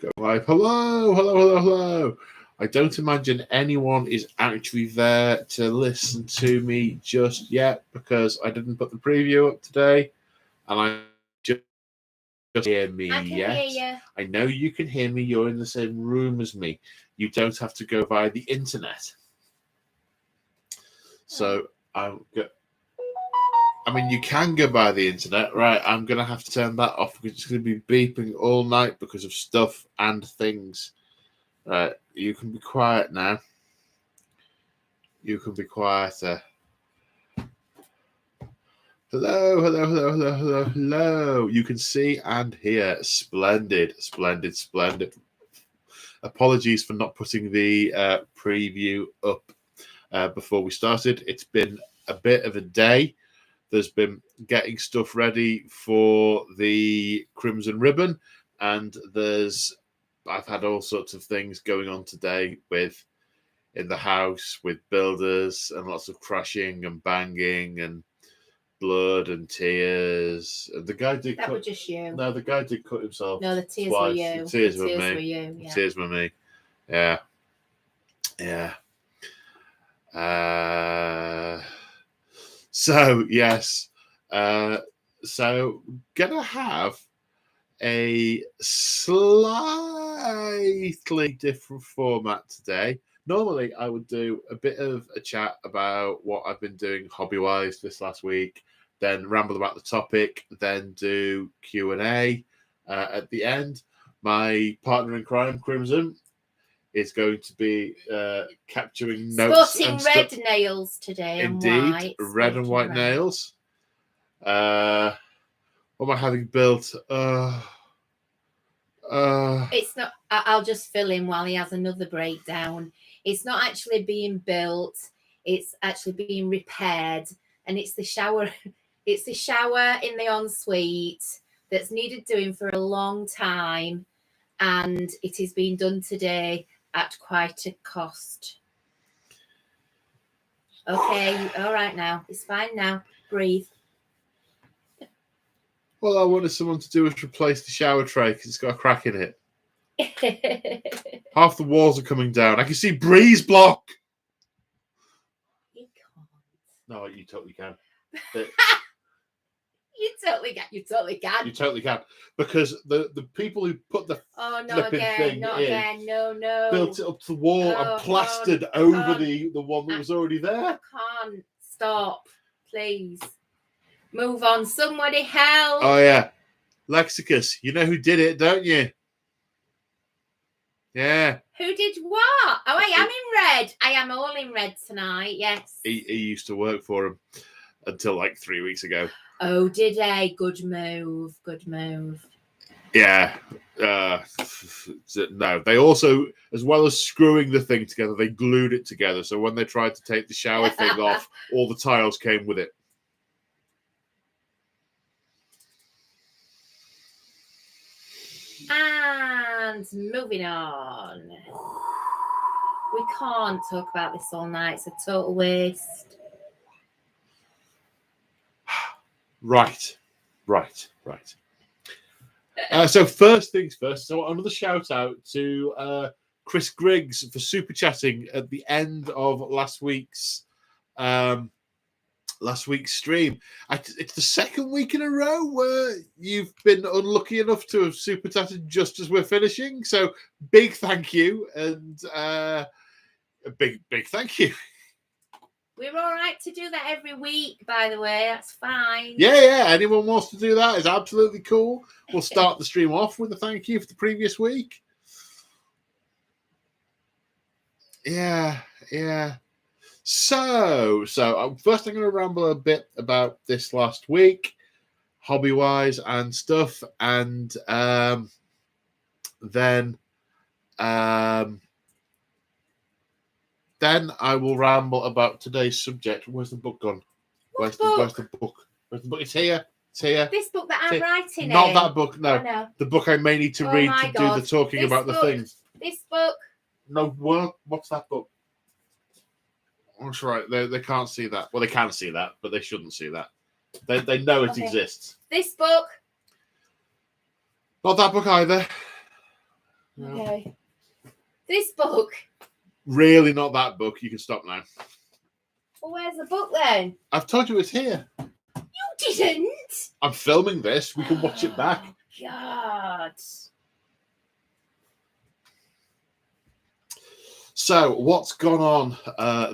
Go live. Hello, hello, hello, hello. I don't imagine anyone is actually there to listen to me just yet because I didn't put the preview up today, and I just hear me I can yet. hear you. I know you can hear me. You're in the same room as me. You don't have to go via the internet. So I'm go. I mean, you can go by the internet, right? I'm going to have to turn that off because it's going to be beeping all night because of stuff and things. Right, you can be quiet now. You can be quieter. Hello, hello, hello, hello, hello, hello. You can see and hear. Splendid, splendid, splendid. Apologies for not putting the preview up before we started. It's been a bit of a day. There's been getting stuff ready for the Crimson Ribbon, and I've had all sorts of things going on today in the house with builders and lots of crashing and banging and blood and tears. And the guy did. That was just you. No, the guy did cut himself. No, the tears twice. were you. The tears were me. Were you. Yeah. The tears were me. Yeah. Yeah. So yes, so gonna have a slightly different format today. Normally, I would do a bit of a chat about what I've been doing hobby-wise this last week, then ramble about the topic, then do Q&A at the end. My partner in crime, Crimson, is going to be capturing notes. Sporting red nails today. Indeed, and red and white nails. What am I having built? It's not. I'll just fill in while he has another breakdown. It's not actually being built. It's actually being repaired, and it's the shower. It's the shower in the ensuite that's needed doing for a long time, and it is being done today at quite a cost. Okay, all right now. It's fine now. Breathe. All I wanted someone to do was replace the shower tray because it's got a crack in it. Half the walls are coming down. I can see breeze block. You can't. No, you totally can. You totally can. You totally can. You totally can. Because the people who put the flipping thing in No. built it up to the wall and plastered over the one that was already there. I can't. Stop. Please. Move on. Somebody help. Oh, yeah. Lexicus. You know who did it, don't you? Yeah. Who did what? Oh, I am in red. I am all in red tonight. Yes. He used to work for him until like 3 weeks ago. Oh, did he? Good move. Good move. Yeah. No, they also, as well as screwing the thing together, they glued it together. So when they tried to take the shower thing off, all the tiles came with it. And moving on. We can't talk about this all night. It's a total waste. Right. So first things first. So another shout out to Chris Griggs for super chatting at the end of last week's stream. It's the second week in a row where you've been unlucky enough to have super chatted just as we're finishing. So big thank you, and a big thank you. We're all right to do that every week, by the way. That's fine. Yeah. Anyone wants to do that is absolutely cool. We'll start the stream off with a thank you for the previous week. Yeah. So first I'm going to ramble a bit about this last week, hobby-wise and stuff, and then I will ramble about today's subject. Where's the book gone? Where's the book? It's here. It's here. This book that I'm writing Not in. that book, no. Oh, no. The book I may need to read to do the talking about the things. This book. No, what's that book? That's right. They can't see that. Well, they can see that, but they shouldn't see that. They know it exists. This book. Not that book either. Okay. This book. Really not that book. You can stop now. Well, where's the book then? I've told you it's here. You didn't. I'm filming this. We can watch it back. Oh, God. So, what's gone on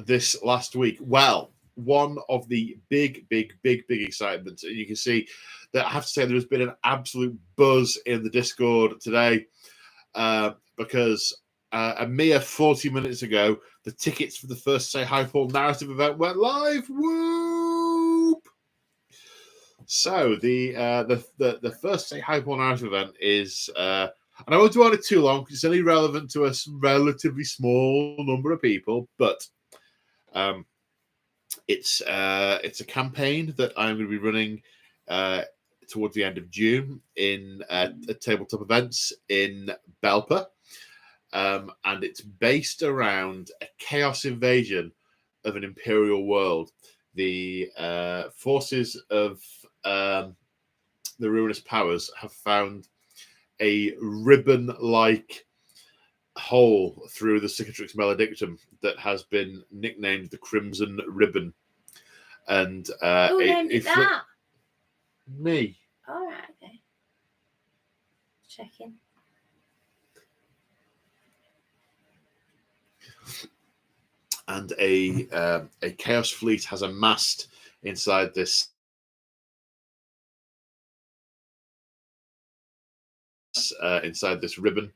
this last week? Well, one of the big excitements, and you can see that I have to say there's been an absolute buzz in the Discord today because a mere 40 minutes ago, the tickets for the first SayHiPaul narrative event went live. Whoop! So the first SayHiPaul narrative event is, and I won't dwell on it too long because it's only relevant to a relatively small number of people, but it's a campaign that I'm going to be running towards the end of June in at tabletop events in Belper. And it's based around a chaos invasion of an imperial world. The forces of the ruinous powers have found a ribbon-like hole through the Cicatrix Maledictum that has been nicknamed the Crimson Ribbon. And who named it that? Me. All right, okay. Checking. And a chaos fleet has amassed inside this ribbon.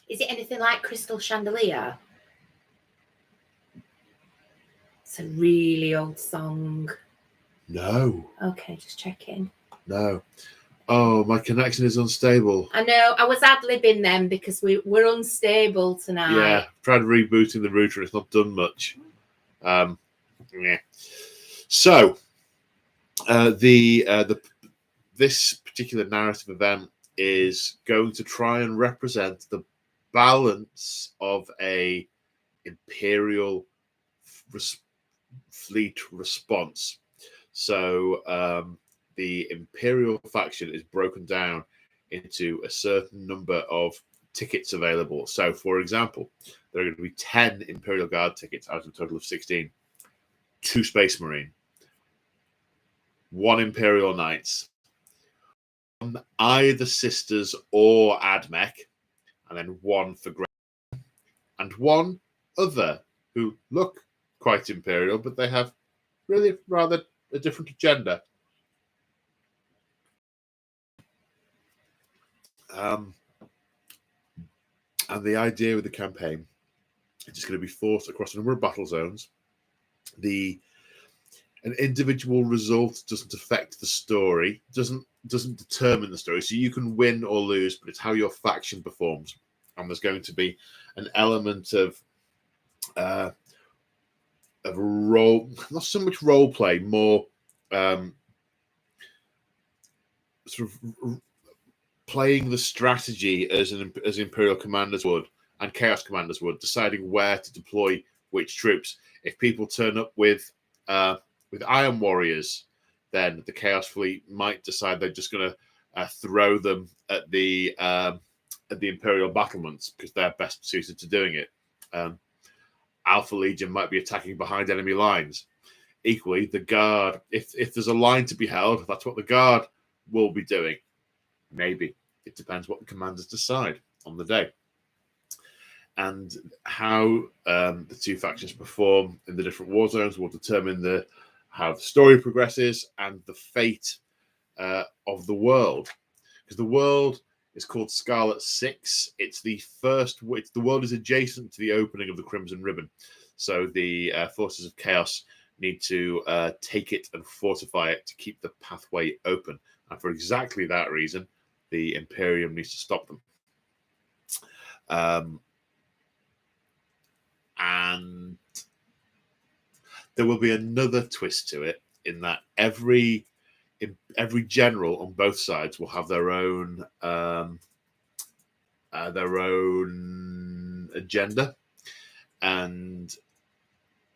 Is it anything like Crystal Chandelier? It's a really old song. No. Okay, just checking. No. Oh, my connection is unstable. I know. I was ad-libbing them because we're unstable tonight. Yeah, tried rebooting the router. It's not done much. Yeah. So, this particular narrative event is going to try and represent the balance of a imperial fleet response. So the imperial faction is broken down into a certain number of tickets available. So, for example, there are going to be 10 Imperial Guard tickets out of a total of 16. 2 Space Marine, 1 Imperial Knights, 1 either Sisters or Admech, and then 1 for Grey, and 1 other who look quite Imperial, but they have really rather a different agenda. And the idea with the campaign is it's going to be fought across a number of battle zones. An individual result doesn't affect the story, doesn't determine the story. So you can win or lose, but it's how your faction performs. And there's going to be an element of role, not so much role play, more sort of playing the strategy as Imperial commanders would and Chaos commanders would, deciding where to deploy which troops. If people turn up with Iron Warriors, then the Chaos fleet might decide they're just going to throw them at the Imperial battlements because they're best suited to doing it. Alpha Legion might be attacking behind enemy lines. Equally, the Guard, if there's a line to be held, that's what the Guard will be doing. Maybe. It depends what the commanders decide on the day. And how the 2 factions perform in the different war zones will determine how the story progresses and the fate of the world. Because the world is called Scarlet 6. It's the world is adjacent to the opening of the Crimson Ribbon. So the forces of Chaos need to take it and fortify it to keep the pathway open. And for exactly that reason, the Imperium needs to stop them. And there will be another twist to it in that every general on both sides will have their own agenda, and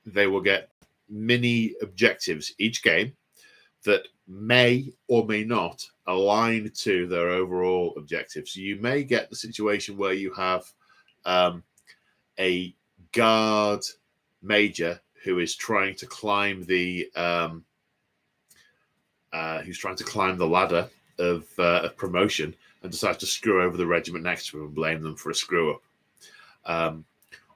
they will get mini objectives each game that may or may not align to their overall objectives. So you may get the situation where you have a guard major who is trying to climb the ladder of promotion and decides to screw over the regiment next to him and blame them for a screw up.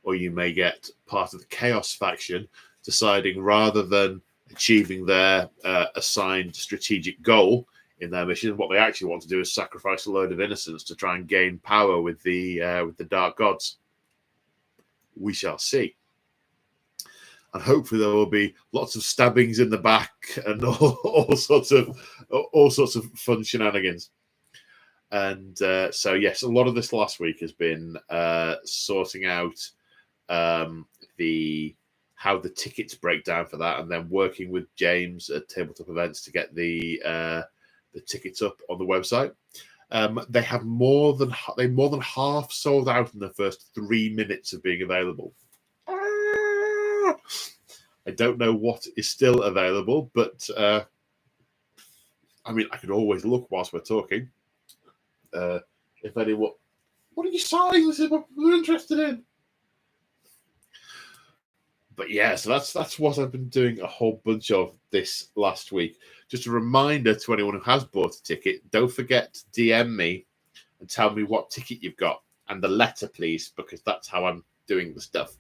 Or you may get part of the Chaos faction deciding, rather than achieving their assigned strategic goal in their mission, what they actually want to do is sacrifice a load of innocents to try and gain power with the dark gods. We shall see. And hopefully there will be lots of stabbings in the back and all sorts of fun shenanigans. And so yes, a lot of this last week has been sorting out how the tickets break down for that, and then working with James at Tabletop Events to get the tickets up on the website. They more than half sold out in the first 3 minutes of being available. I don't know what is still available, but I mean, I could always look whilst we're talking. If anyone, what are you signing? This is what we're interested in. But yeah, so that's what I've been doing a whole bunch of this last week. Just a reminder to anyone who has bought a ticket, don't forget to DM me and tell me what ticket you've got, and the letter, please, because that's how I'm doing the stuff.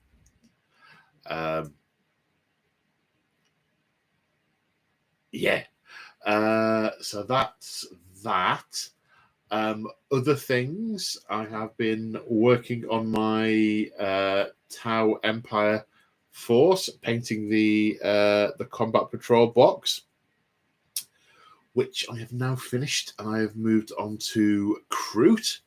Yeah. So that's that. Other things, I have been working on my Tau Empire Force, painting the combat patrol box, which I have now finished, and I have moved on to Kroot.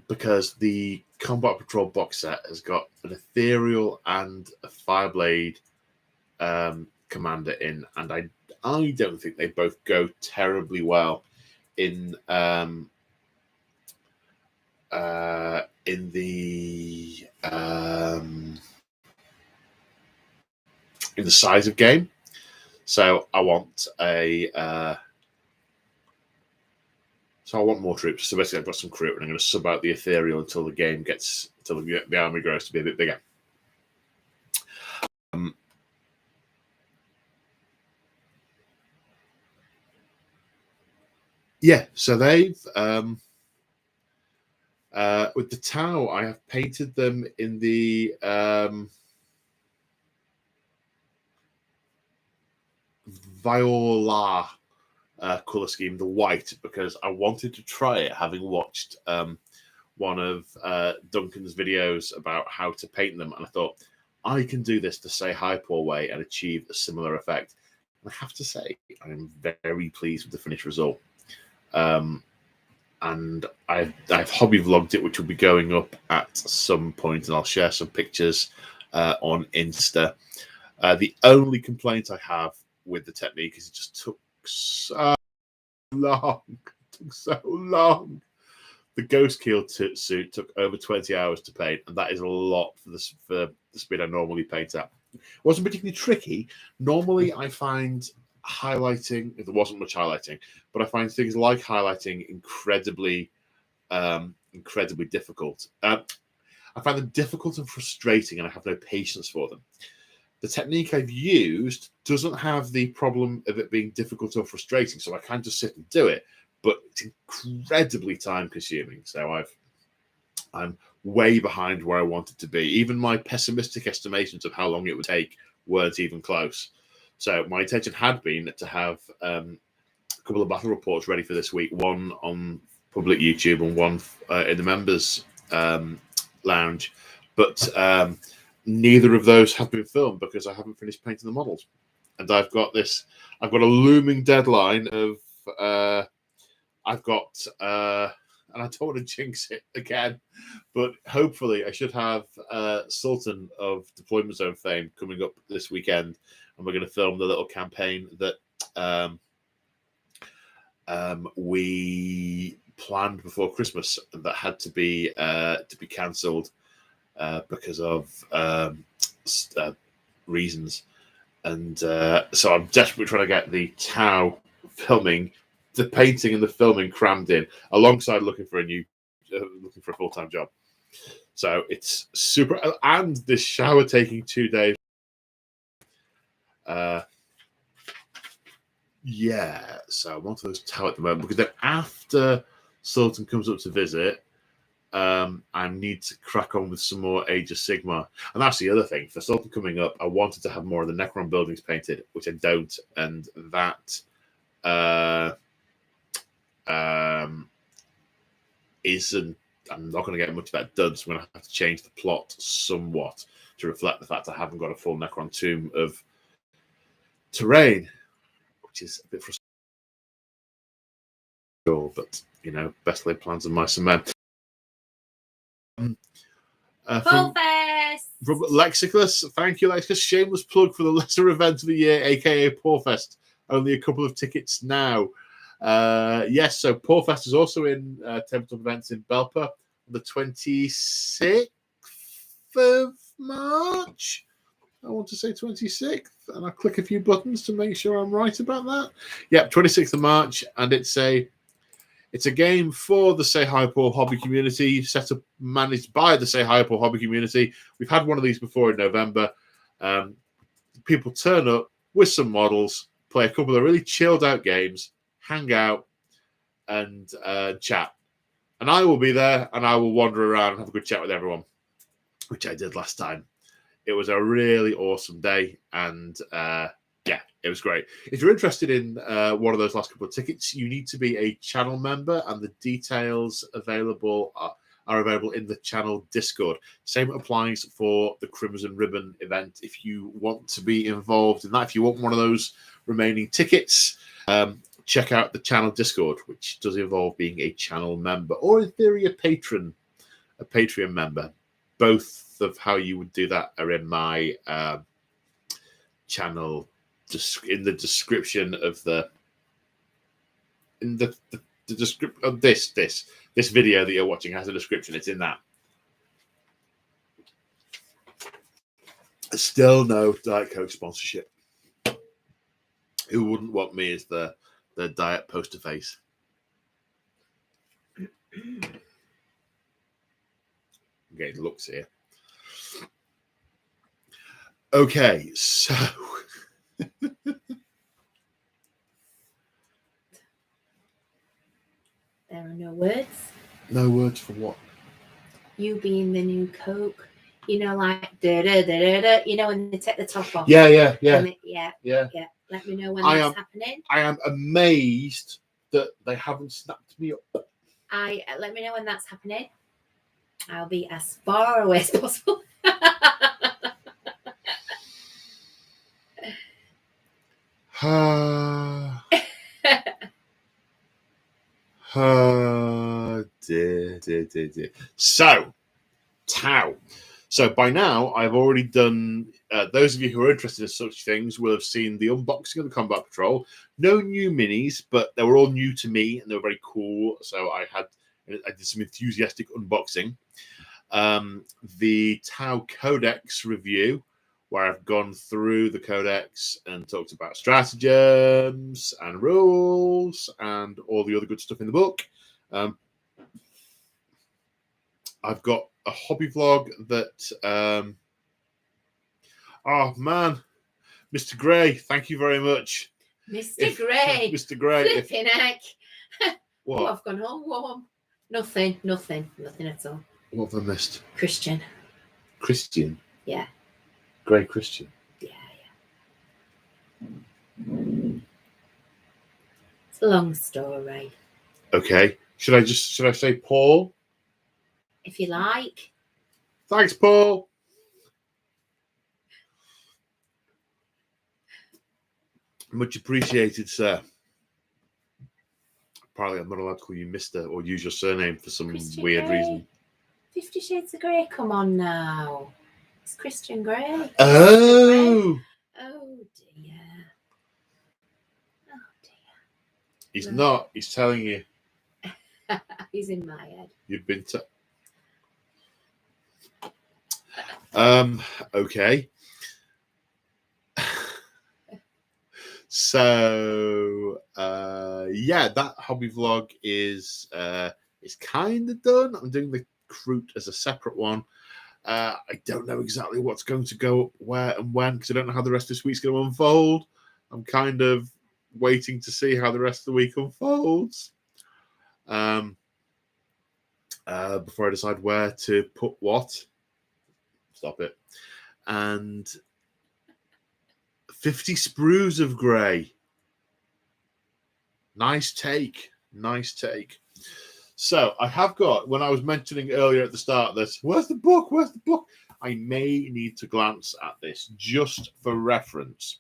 Because the combat patrol box set has got an ethereal and a fireblade commander in, and I don't think they both go terribly well in the size of game. So I want more troops. So basically, I've got some Kroot, and I'm going to sub out the ethereal until the army grows to be a bit bigger. Yeah, so they've with the Tau, I have painted them in the Viola color scheme, the white, because I wanted to try it, having watched one of Duncan's videos about how to paint them, and I thought I can do this the SayHiPaul way and achieve a similar effect. And I have to say, I am very pleased with the finished result. And I've hobby vlogged it, which will be going up at some point, and I'll share some pictures on Insta. The only complaint I have with the technique is it just took so long. The Ghost Keel suit took over 20 hours to paint, and that is a lot for the speed I normally paint at. It wasn't particularly tricky. Normally, I find highlighting, if there wasn't much highlighting, but I find things like highlighting incredibly difficult. I find them difficult and frustrating, and I have no patience for them. The technique I've used doesn't have the problem of it being difficult or frustrating, so I can just sit and do it, but it's incredibly time consuming. So I'm way behind where I wanted to be. Even my pessimistic estimations of how long it would take weren't even close. So my intention had been to have a couple of battle reports ready for this week, one on public YouTube and one in the members lounge. But neither of those have been filmed because I haven't finished painting the models. And I've got a looming deadline of, and I don't want to jinx it again, but hopefully I should have Sultan of Deployment Zone fame coming up this weekend, and we're going to film the little campaign that we planned before Christmas that had to be cancelled because of reasons. And so I'm desperately trying to get the Tau filming, the painting and the filming crammed in, alongside looking for a full-time job. So it's super, and this shower taking 2 days. Yeah, so I'm onto those Tau at the moment, because then after Sultan comes up to visit, I need to crack on with some more Age of Sigmar. And that's the other thing. For Sultan coming up, I wanted to have more of the Necron buildings painted, which I don't. And that isn't, I'm not going to get much of that done, so I'm going to have to change the plot somewhat to reflect the fact I haven't got a full Necron tomb of terrain, which is a bit frustrating. But, you know, best laid plans of mice and men. Paul Fest! Lexicus, thank you, Lexicus. Shameless plug for the lesser event of the year, aka Paul Fest. Only a couple of tickets now. Yes, so Paul Fest is also in tabletop events in Belper on the 26th of March. I want to say 26th, and I'll click a few buttons to make sure I'm right about that. Yep, 26th of March, and it's a game for the SayHiPaul hobby community, set up, managed by the SayHiPaul hobby community. We've had one of these before in November. People turn up with some models, play a couple of really chilled out games, hang out, and chat. And I will be there, and I will wander around and have a good chat with everyone, which I did last time. It was a really awesome day, and yeah, it was great. If you're interested in one of those last couple of tickets, you need to be a channel member, and the details available are available in the channel Discord. Same applies for the Crimson Ribbon event. If you want to be involved in that, if you want one of those remaining tickets, check out the channel Discord, which does involve being a channel member, or in theory, a Patreon member. Both of how you would do that are in my channel, in the description of the description of this video that you're watching has a description. It's in that. Still no Diet Coke sponsorship. Who wouldn't want me as the diet poster face? I'm getting looks here. Okay, so There are no words. No words for what? You being the new Coke. You know, like da da da da. You know, when they take the top off. Yeah. Yeah. Let me know when that's happening. I am amazed that they haven't snapped me up. Let me know when that's happening. I'll be as far away as possible. Dear. So, Tau. So by now, I've already done. Those of you who are interested in such things will have seen the unboxing of the Combat Patrol. No new minis, but they were all new to me and they were very cool. So I did some enthusiastic unboxing. The Tau Codex review, where I've gone through the Codex and talked about stratagems and rules and all the other good stuff in the book. I've got a hobby vlog that oh man, Mr. Gray, thank you very much. Mr. Gray. Mr. Gray. Flipping heck. What? Oh, I've gone home warm. Nothing at all. What have I missed? Christian. Yeah. Gray Christian. Yeah. It's a long story. Okay. Should I say Paul? If you like. Thanks, Paul. Much appreciated, sir. Apparently, I'm not allowed to call you Mr. or use your surname for some Christian weird Grey. reason. 50 Shades of Grey, come on now. It's Christian Grey. Oh! Oh dear. He's not. He's telling you. He's in my head. You've been Okay. So yeah, that hobby vlog is kind of done. I'm doing the Crute as a separate one. I don't know exactly what's going to go up where and when, because I don't know how the rest of this week's going to unfold. I'm kind of waiting to see how the rest of the week unfolds before I decide where to put what. Stop it. And 50 sprues of grey. Nice take. Nice take. So I have got, when I was mentioning earlier at the start of this, where's the book? Where's the book? I may need to glance at this just for reference.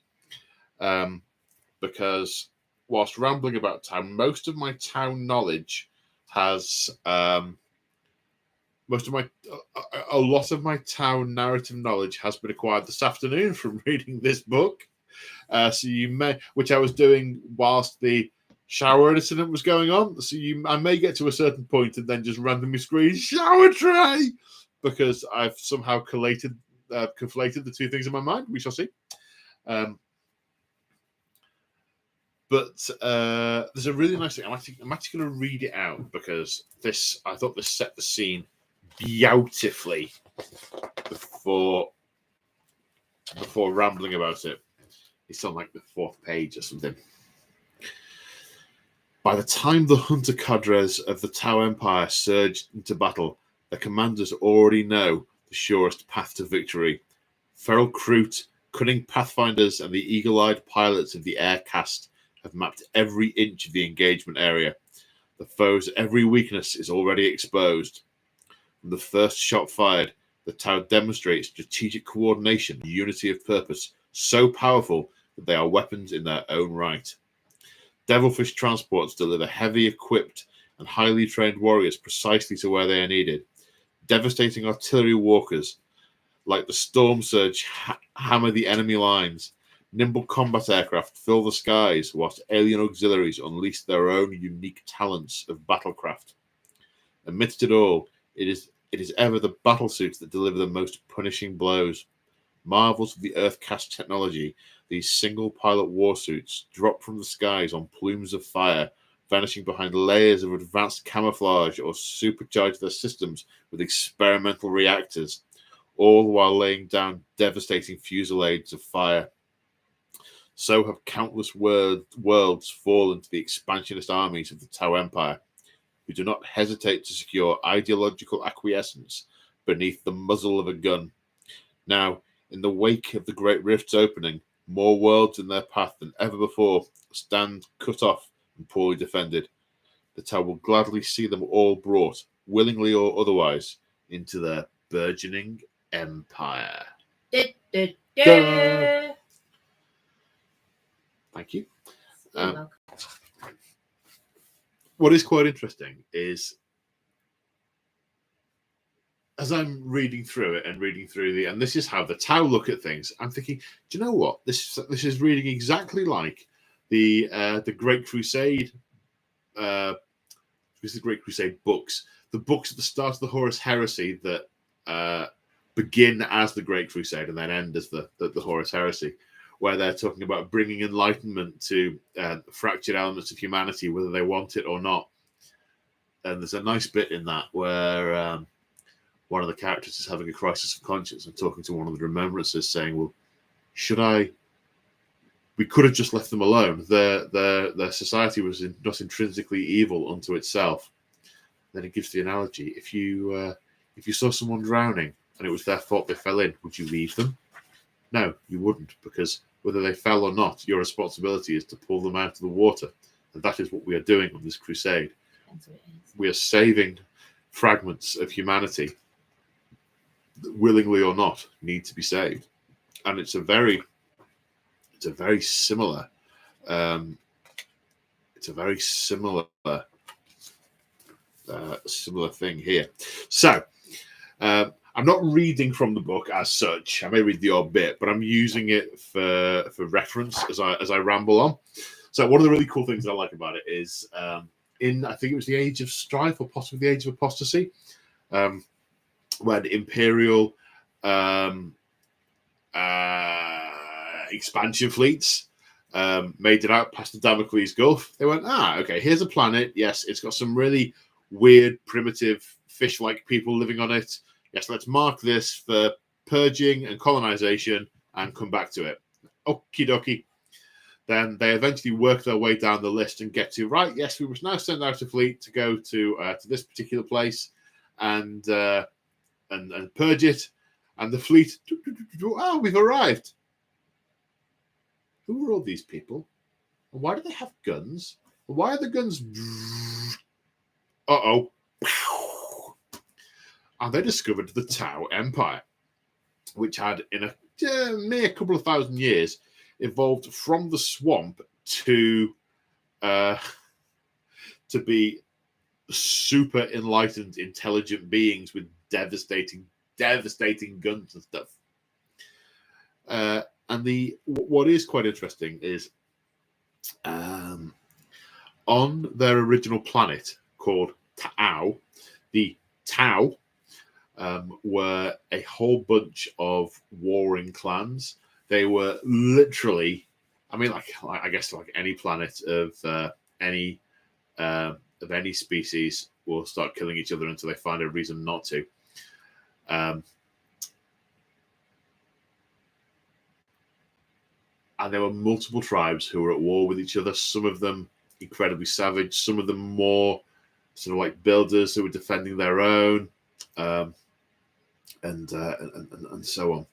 Because whilst rambling about town, most of my town knowledge has, a lot of my town narrative knowledge has been acquired this afternoon from reading this book. So you may, which I was doing whilst the shower incident was going on. So I may get to a certain point and then just randomly scream shower tray because I've somehow conflated the two things in my mind. We shall see. But there's a really nice thing. I'm actually going to read it out because I thought this set the scene beautifully before rambling about it. It's on like the 4th page or something. By the time the hunter cadres of the Tau Empire surged into battle, the commanders already know the surest path to victory. Feral Crute, cunning pathfinders, and the eagle-eyed pilots of the air caste have mapped every inch of the engagement area. The foe's every weakness is already exposed. From the first shot fired, the Tau demonstrate strategic coordination and unity of purpose so powerful that they are weapons in their own right. Devilfish transports deliver heavy equipped and highly trained warriors precisely to where they are needed. Devastating artillery walkers like the Storm Surge hammer the enemy lines. Nimble combat aircraft fill the skies, whilst alien auxiliaries unleash their own unique talents of battlecraft. Amidst it all, it is ever the battlesuits that deliver the most punishing blows. Marvels of the Earth caste technology, these single-pilot warsuits drop from the skies on plumes of fire, vanishing behind layers of advanced camouflage or supercharge their systems with experimental reactors, all while laying down devastating fusillades of fire. So have countless worlds fallen to the expansionist armies of the Tau Empire, who do not hesitate to secure ideological acquiescence beneath the muzzle of a gun. Now, in the wake of the Great Rift's opening, more worlds in their path than ever before stand cut off and poorly defended. The Tau will gladly see them all brought, willingly or otherwise, into their burgeoning empire. Thank you. What is quite interesting is, as I'm reading through it and this is how the Tau look at things, I'm thinking, do you know what? This is reading exactly like the Great Crusade. This is the Great Crusade books. The books at the start of the Horus Heresy that begin as the Great Crusade and then end as the Horus Heresy, where they're talking about bringing enlightenment to fractured elements of humanity, whether they want it or not. And there's a nice bit in that where one of the characters is having a crisis of conscience and talking to one of the remembrances, saying, well, we could have just left them alone. Their society was not intrinsically evil unto itself. Then it gives the analogy: if you saw someone drowning and it was their fault they fell in, would you leave them? No, you wouldn't, because whether they fell or not, your responsibility is to pull them out of the water. And that is what we are doing on this crusade. We are saving fragments of humanity that, willingly or not, need to be saved. And it's a very similar similar thing here. So I'm not reading from the book as such. I may read the odd bit, but I'm using it for reference as I ramble on. So one of the really cool things I like about it is in, I think it was the Age of Strife or possibly the Age of Apostasy, when Imperial expansion fleets made it out past the Damocles Gulf. They went, okay, here's a planet. Yes, it's got some really weird, primitive, fish-like people living on it. Yes, let's mark this for purging and colonization and come back to it. Okie dokie. Then they eventually work their way down the list and get to, right, yes, we must now send out a fleet to go to this particular place and purge it. And the fleet, we've arrived. Who are all these people? And why do they have guns? And why are the guns? Uh-oh. And they discovered the Tau Empire, which had, in a mere couple of thousand years, evolved from the swamp to be super enlightened, intelligent beings with devastating guns and stuff. And what is quite interesting is on their original planet called Tau, the Tau were a whole bunch of warring clans. They were literally, I guess like any planet of any species will start killing each other until they find a reason not to. And there were multiple tribes who were at war with each other. Some of them incredibly savage. Some of them more sort of like builders who were defending their own, and so on.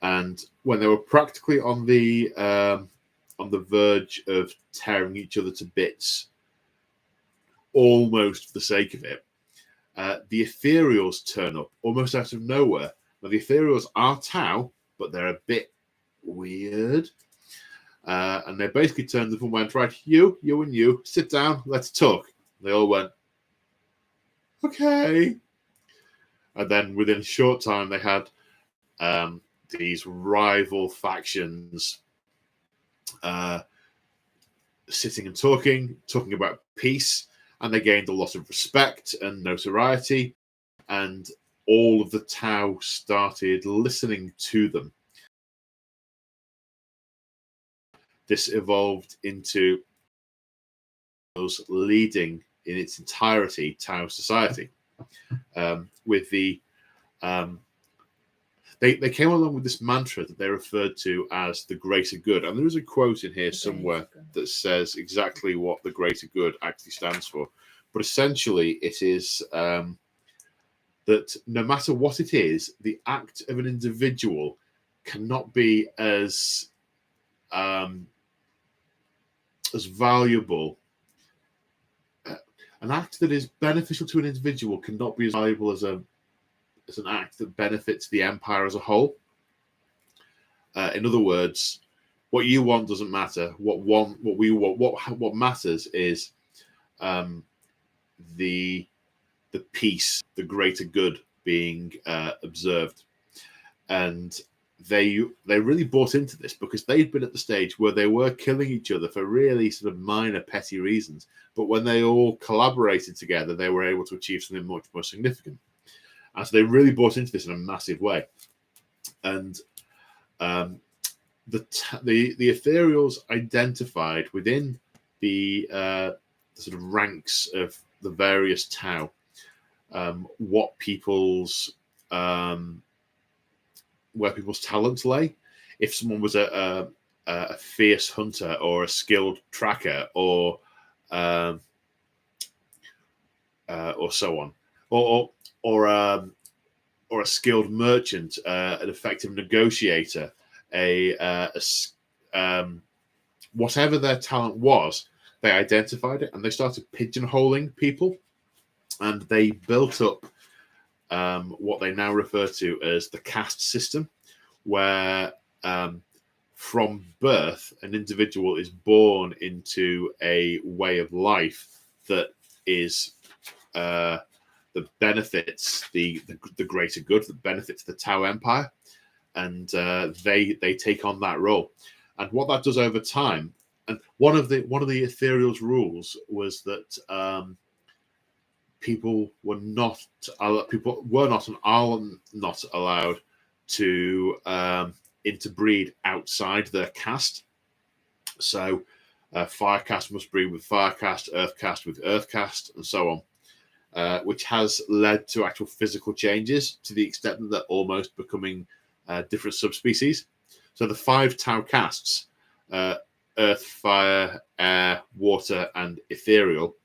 And when they were practically on the verge of tearing each other to bits, almost for the sake of it, the Ethereals turn up almost out of nowhere. Now, the Ethereals are Tau, but they're a bit weird. And they basically turned up and went, right, you and you, sit down, let's talk. They all went, okay. And then within a short time, they had these rival factions sitting and talking about peace, and they gained a lot of respect and notoriety, and all of the Tau started listening to them. This evolved into those leading in its entirety Tau society. With the they came along with this mantra that they referred to as the greater good, and there is a quote in here somewhere that says exactly what the greater good actually stands for. But essentially, it is that no matter what it is, the act of an individual cannot be as valuable. An act that is beneficial to an individual cannot be as valuable as an act that benefits the empire as a whole. In other words, what you want doesn't matter. What we want. What matters is the peace, the greater good being observed, and they really bought into this because they'd been at the stage where they were killing each other for really sort of minor, petty reasons. But when they all collaborated together, they were able to achieve something much more significant. And so they really bought into this in a massive way. And the Ethereals identified within the sort of ranks of the various Tau what people's where people's talents lay. If someone was a fierce hunter or a skilled tracker or so on, or a skilled merchant, an effective negotiator, whatever their talent was, they identified it and they started pigeonholing people, and they built up what they now refer to as the caste system, where from birth an individual is born into a way of life that is that benefits the greater good, that benefits the Tau Empire, and they take on that role. And what that does over time, and one of the Ethereal's rules was that people were not and are not allowed to interbreed outside their caste. So fire caste must breed with fire caste, earth caste with earth caste, and so on, which has led to actual physical changes to the extent that they're almost becoming different subspecies. So the 5 Tau castes, earth, fire, air, water, and ethereal,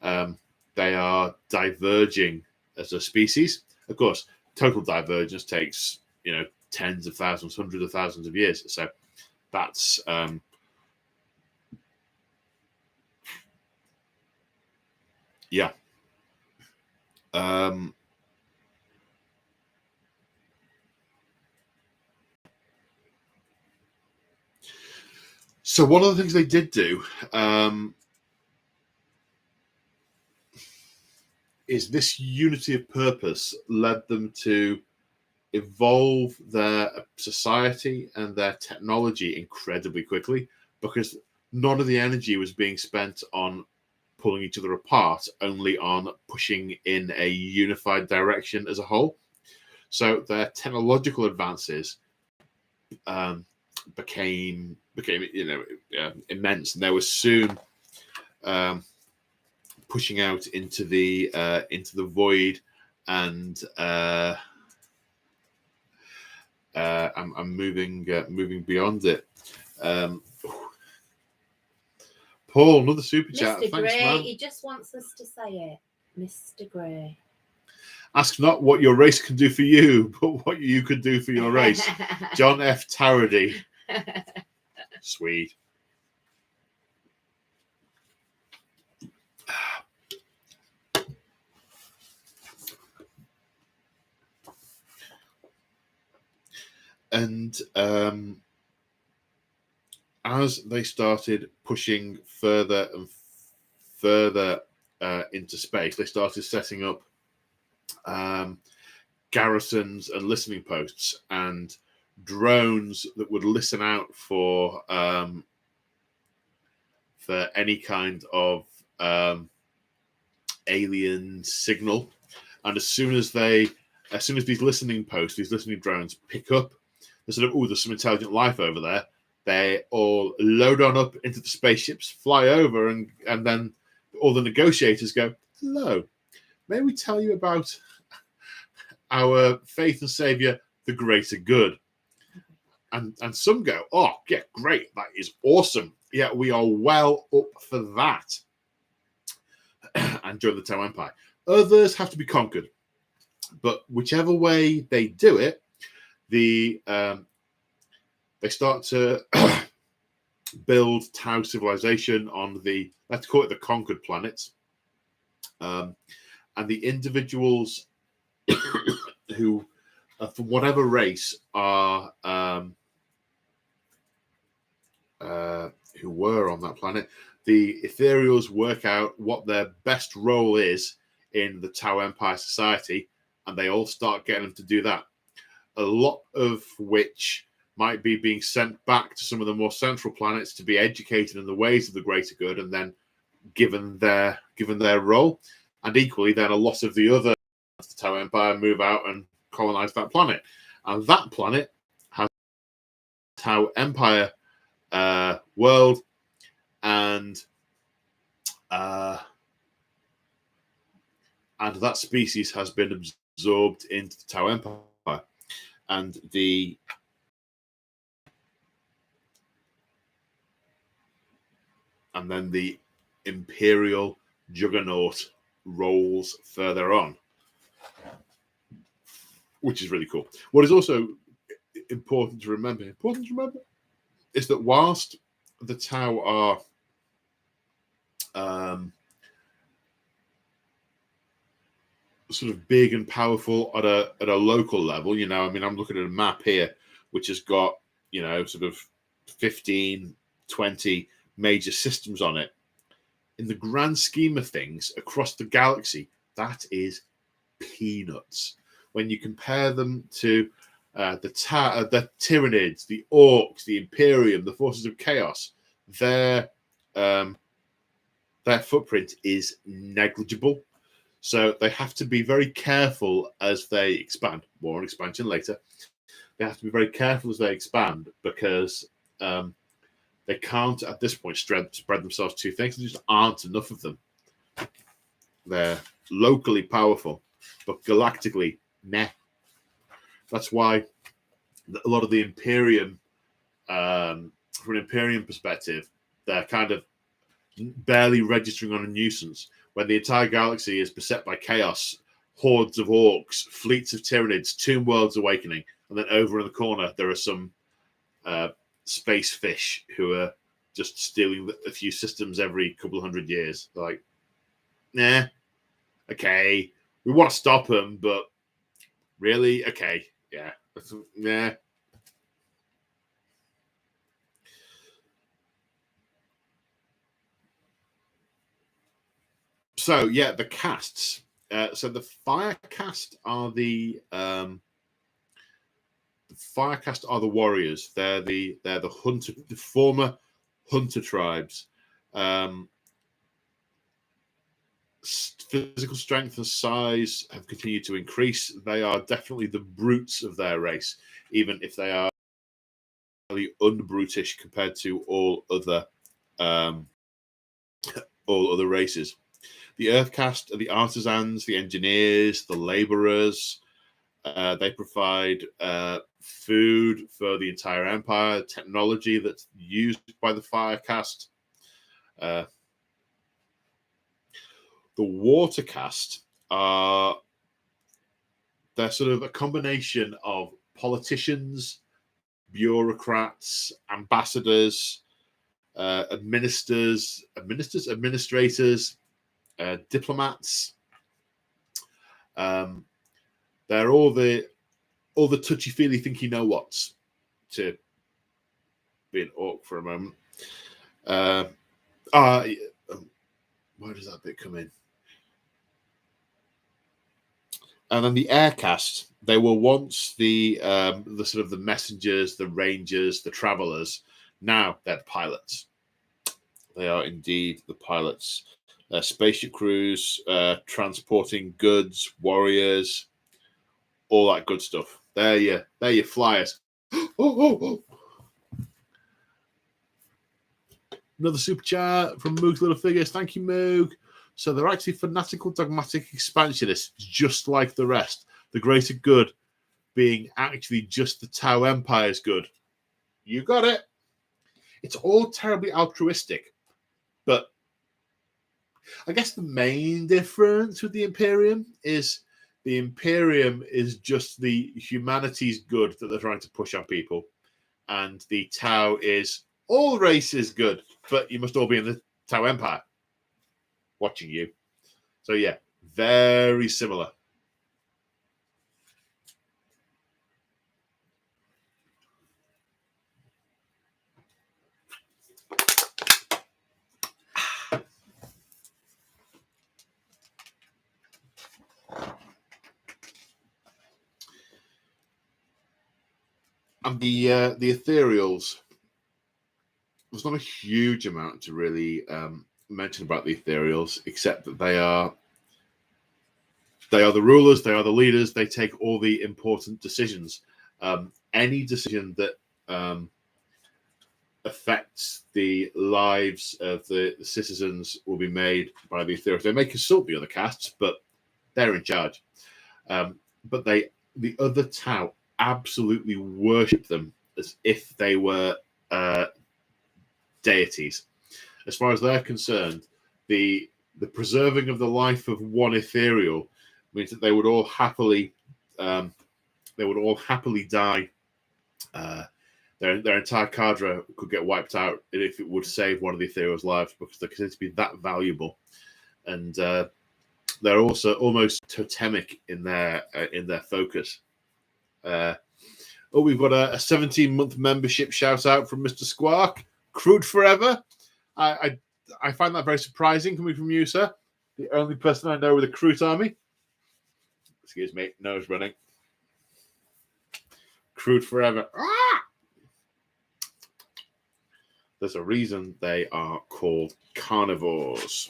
they are diverging as a species. Of course, total divergence takes, tens of thousands, hundreds of thousands of years. So that's yeah. So one of the things they did do is this unity of purpose led them to evolve their society and their technology incredibly quickly, because none of the energy was being spent on pulling each other apart, only on pushing in a unified direction as a whole. So their technological advances became immense, and they were soon pushing out into the void, and I'm moving beyond it. Paul, another super chat. Mr. Thanks, Gray, man. he just wants us to say it. Mr. Gray. Ask not what your race can do for you, but what you could do for your race. John F. Tyranids. Sweet. And as they started pushing further and further into space, they started setting up garrisons and listening posts and drones that would listen out for any kind of alien signal. And as soon as these listening posts, these listening drones pick up the sort of, there's some intelligent life over there, they all load on up into the spaceships, fly over, and then all the negotiators go, hello, may we tell you about our faith and savior, the greater good? And some go, oh, yeah, great, that is awesome. Yeah, we are well up for that. And join the Tau Empire. Others have to be conquered. But whichever way they do it, they start to build Tau civilization on let's call it the conquered planets. And the individuals who, from whatever race, are who were on that planet, the ethereals work out what their best role is in the Tau Empire society, and they all start getting them to do that. A lot of which might be being sent back to some of the more central planets to be educated in the ways of the greater good, and then given their role. And equally, then a lot of the other the Tau Empire move out and colonize that planet, and that planet has Tau Empire world, and that species has been absorbed into the Tau Empire, and then the Imperial Juggernaut rolls further on, which is really cool. What is also important to remember is that whilst the Tau are sort of big and powerful at a local level, I'm looking at a map here which has got sort of 15, 20 major systems on it. In the grand scheme of things across the galaxy, that is peanuts when you compare them to the Tyranids, the Orcs, the Imperium, the Forces of Chaos. Their footprint is negligible, so they have to be very careful as they expand. More on expansion later. they have to be very careful as they expand because they can't at this point spread themselves too thin. There just aren't enough of them. They're locally powerful, but galactically, meh. That's why a lot of the Imperium, from an Imperium perspective, they're kind of barely registering on a nuisance when the entire galaxy is beset by chaos, hordes of orcs, fleets of Tyranids, Tomb Worlds awakening, and then over in the corner there are some space fish who are just stealing a few systems every couple of 100 years. They're like, nah, okay, we want to stop them, but really, okay, yeah, nah. So yeah, the casts. So the fire cast are the Firecast are the warriors. They're the hunter, the former hunter tribes. Physical strength and size have continued to increase. They are definitely the brutes of their race, even if they are really unbrutish compared to all other races. The Earthcast are the artisans, the engineers, the laborers. They provide food for the entire empire, technology that's used by the Firecast. The Watercast are they're sort of a combination of politicians, bureaucrats, ambassadors, administrators, diplomats. They're all the touchy-feely think you know what's, to be an orc for a moment. Where does that bit come in? And then the Aircast, they were once the sort of the messengers, the rangers, the travelers. Now they're the pilots. They are indeed the pilots. Spaceship crews, transporting goods, warriors, all that good stuff. They're your flyers. Oh. Another super chat from Moog's Little Figures. Thank you, Moog. So they're actually fanatical, dogmatic expansionists, just like the rest. The greater good being actually just the Tau Empire's good. You got it. It's all terribly altruistic. But I guess the main difference with the Imperium is the Imperium is just the humanity's good that they're trying to push on people. And the Tau is all races good, but you must all be in the Tau Empire watching you. So yeah, very similar. And the ethereals, there's not a huge amount to really mention about the ethereals, except that they are the rulers, they are the leaders, they take all the important decisions. Any decision that affects the lives of the citizens will be made by the ethereals. They may consult the other castes, but they're in charge. But the other Tau absolutely worship them as if they were deities. As far as they're concerned, the preserving of the life of one ethereal means that they would all happily die. Their entire cadre could get wiped out if it would save one of the ethereal's lives, because they're considered to be that valuable, and they're also almost totemic in their focus. We've got a 17-month membership shout out from Mr. Squark. Crude forever. I find that very surprising coming from you, sir. The only person I know with a Crude army. Excuse me, nose running. Crude forever. Ah! There's a reason they are called carnivores.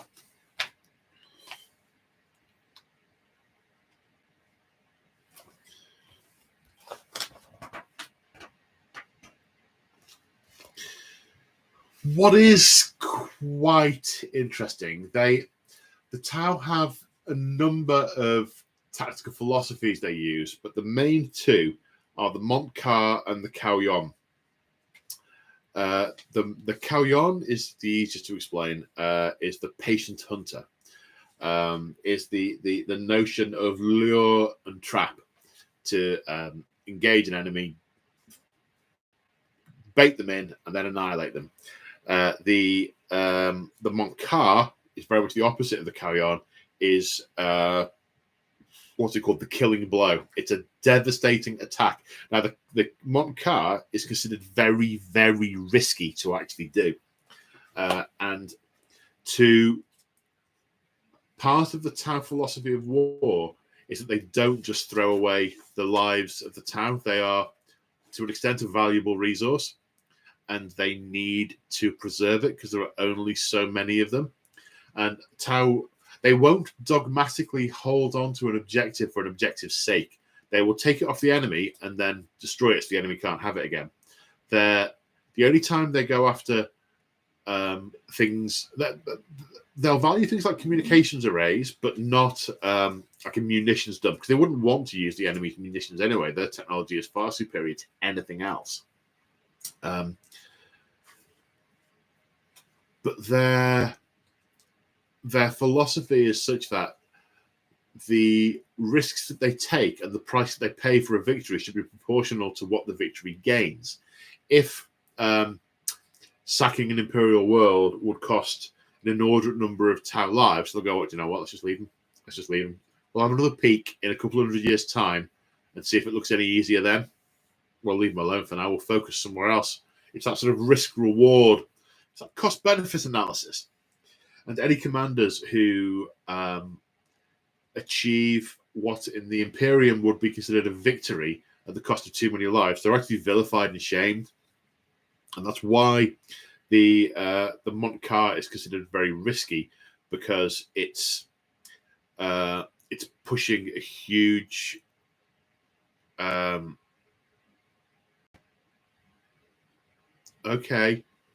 What is quite interesting, the Tau have a number of tactical philosophies they use, but the main two are the Montcar and the Caoyon. The Caoyon is the easiest to explain. Is the patient hunter. Is the notion of lure and trap to engage an enemy, bait them in, and then annihilate them. The Montcar is very much the opposite of the Caoyon. Is what's it called? The killing blow. It's a devastating attack. Now, the Montcar is considered very, very risky to actually do. And to part of the Tau philosophy of war is that they don't just throw away the lives of the Tau. They are, to an extent, a valuable resource, and they need to preserve it because there are only so many of them. And Tau, they won't dogmatically hold on to an objective for an objective's sake. They will take it off the enemy and then destroy it so the enemy can't have it again. The only time they go after things that they'll value things like communications arrays, but not like a munitions dump, because they wouldn't want to use the enemy's munitions anyway. Their technology is far superior to anything else. But their philosophy is such that the risks that they take and the price that they pay for a victory should be proportional to what the victory gains. If sacking an imperial world would cost an inordinate number of Tau lives, they'll go, "What, do you know what? Let's just leave them. Let's just leave them. We'll have another peek in a couple of 100 years' time and see if it looks any easier then. We'll leave them alone for now. We'll focus somewhere else." It's that sort of risk-reward. It's that cost-benefit analysis. And any commanders who achieve what in the Imperium would be considered a victory at the cost of too many lives, they're actually vilified and shamed. And that's why the Montcar is considered very risky, because it's pushing a huge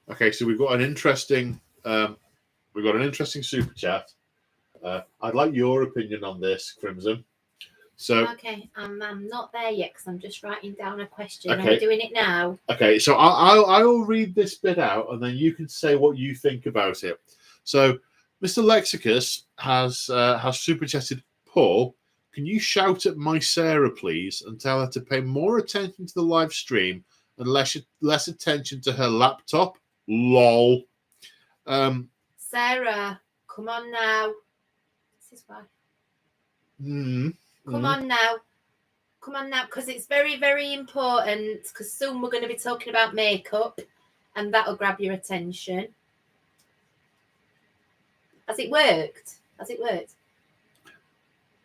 okay, so we've got an interesting super chat. I'd like your opinion on this, Crimson. So okay, I'm not there yet because I'm just writing down a question. Okay. Are we doing it now? Okay, so I'll read this bit out, and then you can say what you think about it. So, Mr. Lexicus has super chatted, "Paul, can you shout at my Sarah, please, and tell her to pay more attention to the live stream and less attention to her laptop? Lol." Sarah, come on now. This is why. Come on now, because it's very, very important, because soon we're going to be talking about makeup and that'll grab your attention. Has it worked?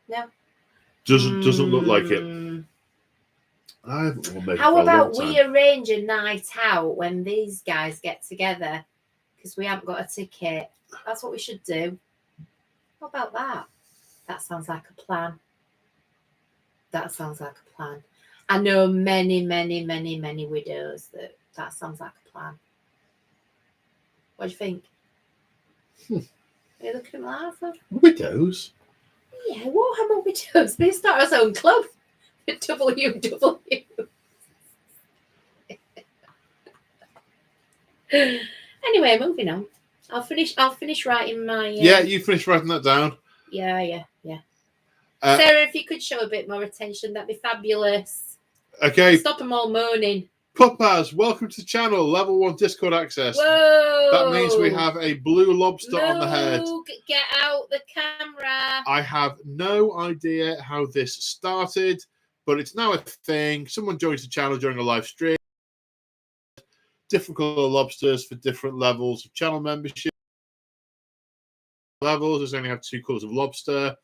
No? Doesn't look like it. How about we arrange a night out when these guys get together, because we haven't got a ticket? That's what we should do. What about that? That sounds like a plan. I know many, many, many, many widows that sounds like a plan. What do you think? Are you looking at me laughing? Widows? Yeah, what about widows? We start our own club. WW. Anyway, moving on. I'll finish writing my. Yeah, you finish writing that down. Yeah. Sarah, if you could show a bit more attention, that'd be fabulous. Okay. Stop them all moaning. Puppaz, welcome to the channel. Level 1 Discord access. Whoa! That means we have a blue lobster on the head. Get out the camera. I have no idea how this started, but it's now a thing. Someone joins the channel during a live stream. Different color lobsters for different levels of channel membership. Levels, there's only have 2 colors of lobster.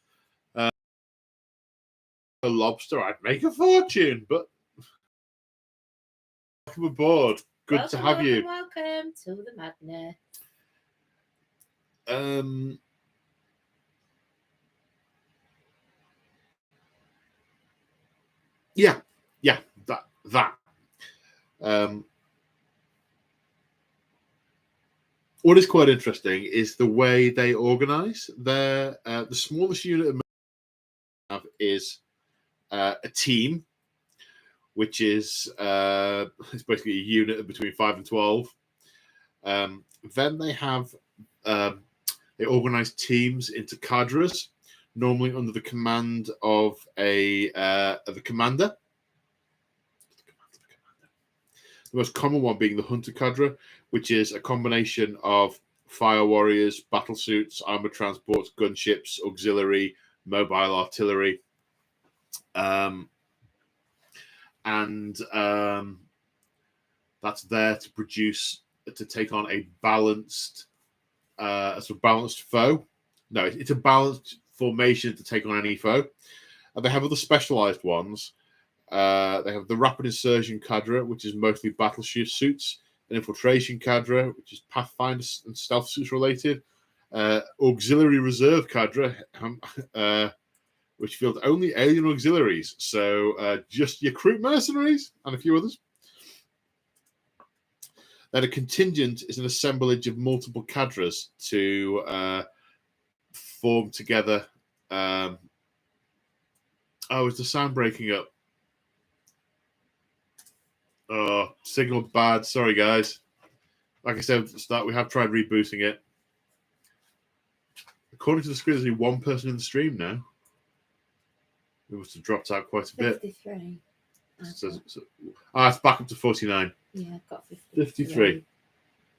A lobster, I'd make a fortune, but welcome aboard. Good to have you. Welcome to the madness. Yeah, that. what is quite interesting is the way they organize. The smallest unit of have is a team, which is it's basically a unit of between 5 and 12. Then they have they organize teams into cadres, normally under the command of the commander. The most common one being the hunter cadre, which is a combination of fire warriors, battle suits, armored transports, gunships, auxiliary, mobile artillery, and that's there to take on a balanced foe. No, it's a balanced formation to take on any foe. And they have other specialized ones. They have the rapid insertion cadre, which is mostly battle suits, an infiltration cadre, which is pathfinder and stealth suits related, auxiliary reserve cadre, which field only alien auxiliaries, so just your crew mercenaries and a few others. Then a contingent is an assemblage of multiple cadres to form together. Is the sound breaking up? Oh, signal bad. Sorry, guys. Like I said at the start, we have tried rebooting it. According to the screen, there's only one person in the stream now. We must have dropped out quite a bit. 53. It's back up to 49. Yeah, I've got 53.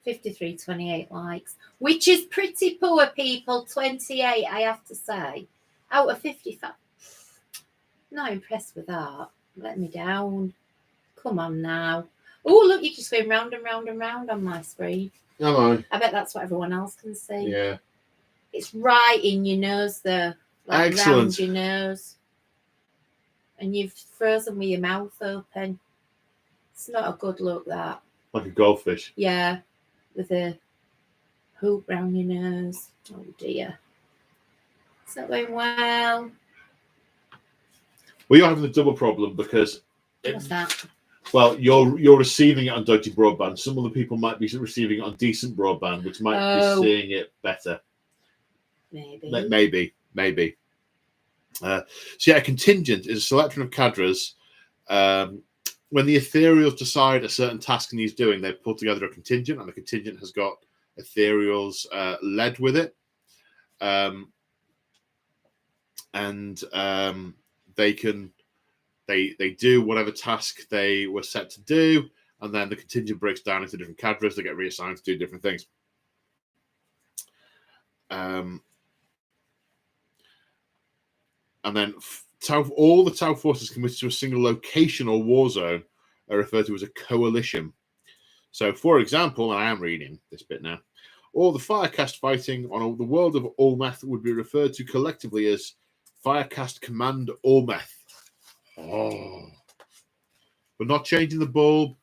53, 28 likes, which is pretty poor, people. 28, I have to say, out of 55. Not impressed with that. Let me down. Come on now. Oh, look, you're just going round and round and round on my screen. Am I? I bet that's what everyone else can see. Yeah. It's right in your nose there. Like excellent. Round your nose. And you've frozen with your mouth open. It's not a good look, that. Like a goldfish. Yeah. With a hoop round your nose. Oh, dear. It's not going well. Well, you're having a double problem because... What's that? Well, you're receiving it on dodgy broadband. Some other people might be receiving it on decent broadband, which might be seeing it better. Maybe. So yeah, a contingent is a selection of cadres. When the ethereals decide a certain task needs doing, they pull together a contingent, and the contingent has got ethereals led with it. They do whatever task they were set to do, and then the contingent breaks down into different cadres. They get reassigned to do different things. And then all the Tau forces committed to a single location or war zone are referred to as a coalition. So, for example, and I am reading this bit now, all the Firecast fighting on the world of Olmeth would be referred to collectively as Firecast Command Olmeth. Oh. We're not changing the bulb.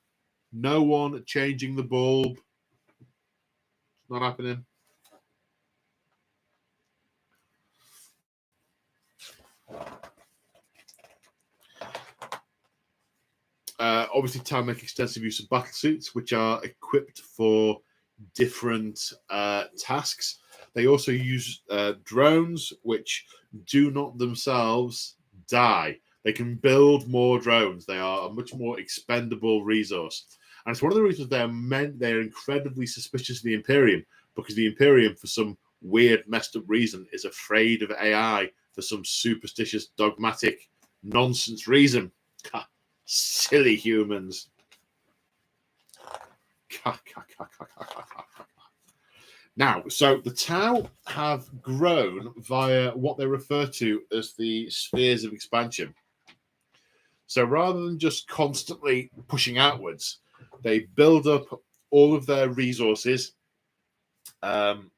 No one changing the bulb. It's not happening. Obviously, Tau make extensive use of battle suits, which are equipped for different tasks. They also use drones, which do not themselves die. They can build more drones. They are a much more expendable resource. And it's one of the reasons they're incredibly suspicious of the Imperium, because the Imperium, for some weird, messed up reason, is afraid of AI for some superstitious, dogmatic, nonsense reason. Silly humans. Now, so the Tau have grown via what they refer to as the spheres of expansion. So rather than just constantly pushing outwards, they build up all of their resources and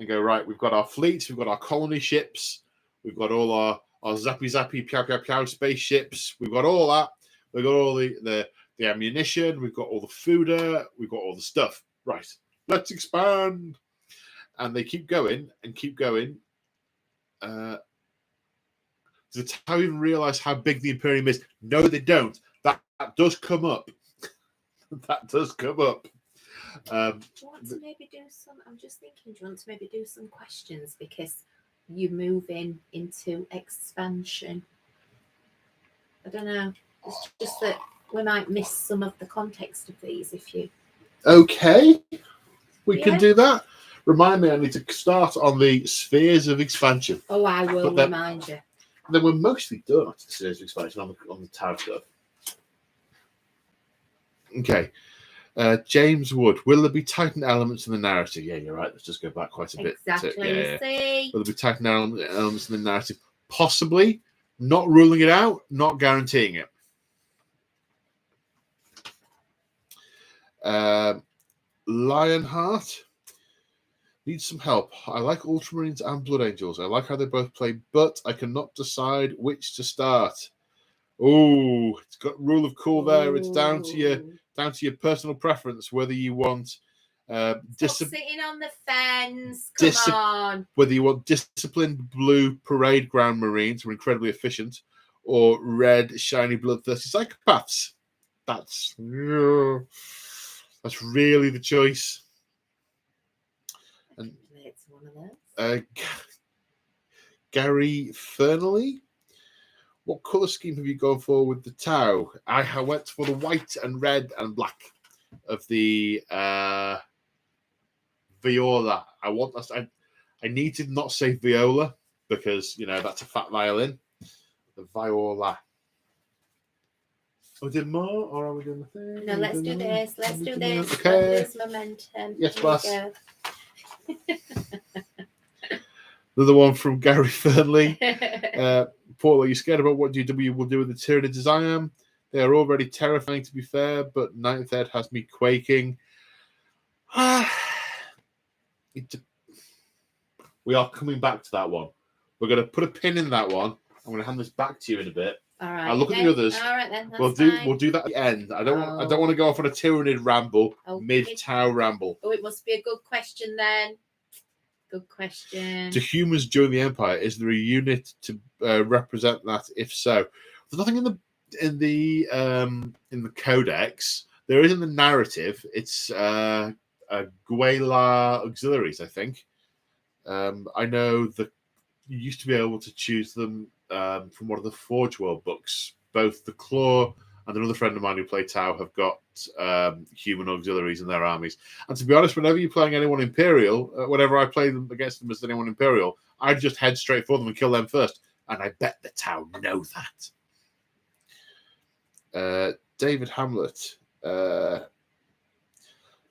go, right, we've got our fleets, we've got our colony ships, we've got all our zappy, pow spaceships, we've got all that, we've got all the ammunition, we've got all the fooder, we've got all the stuff. Right, let's expand. And they keep going and keep going. Do the Tau even realize how big the Imperium is? No, they don't. That does come up. That does come up. Want to maybe do some? I'm just thinking. Do you want to maybe do some questions because you're moving into expansion? I don't know. It's just that we might miss some of the context of these if you. Okay, we Yeah. can do that. Remind me, I need to start on the spheres of expansion. Oh, I will remind you. Then we're mostly done after the spheres of expansion on the tower stuff. Okay. James Wood, will there be Titan elements in the narrative? Yeah, you're right. Let's just go back quite a bit. Exactly. Will there be Titan elements in the narrative? Possibly. Not ruling it out, not guaranteeing it. Lionheart needs some help. I like Ultramarines and Blood Angels. I like how they both play, but I cannot decide which to start. Oh, it's got rule of cool there. It's down to your personal preference whether you want sitting on the fence. Come on. Whether you want disciplined blue parade ground Marines who are incredibly efficient, or red shiny bloodthirsty psychopaths. That's really the choice. And it's one of those. Gary Fernley, what colour scheme have you gone for with the Tau? I went for the white and red and black of the viola. I need to not say viola because that's a fat violin. The viola. We did more, or are we doing the thing? No, let's do this. Let's do this. Okay. Let's lose momentum. Yes, boss. Another one from Gary Fernley. Paul, are you scared about what GW will do with the Tyranids as I am? They are already terrifying, to be fair, but Ninth Ed has me quaking. We are coming back to that one. We're going to put a pin in that one. I'm going to hand this back to you in a bit. All right. I'll look at the others. All right then. We'll do that at the end. I don't want to go off on a Tyranid ramble, mid-Tau ramble. Oh, it must be a good question then. Good question. Do humans join the Empire? Is there a unit to represent that? If so, there's nothing in the Codex. There is in the narrative. It's Guela auxiliaries, I think. I know that you used to be able to choose them from one of the Forge World books. Both the Claw and another friend of mine who play Tau have got human auxiliaries in their armies. And to be honest, whenever you're playing anyone Imperial, whenever I play them against them as anyone Imperial, I just head straight for them and kill them first. And I bet the Tau know that. David Hamlet. That's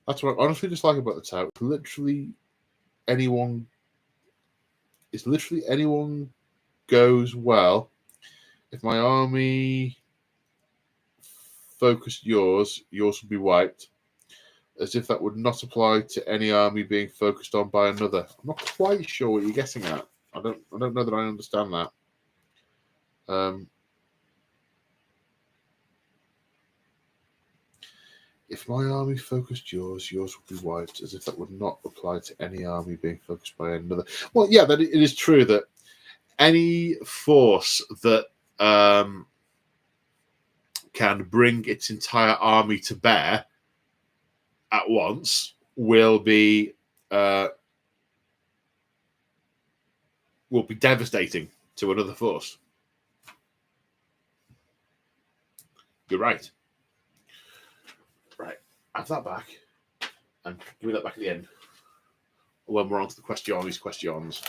what I honestly dislike about the Tau. It's literally anyone goes well. If my army focused yours will be wiped, as if that would not apply to any army being focused on by another. I'm not quite sure what you're getting at. I don't know that I understand that. If my army focused yours would be wiped, as if that would not apply to any army being focused by another. Well, yeah, that it is true that any force that can bring its entire army to bear at once will be devastating to another force. You're right. Right, have that back, and give me that back at the end when we're on to the questions.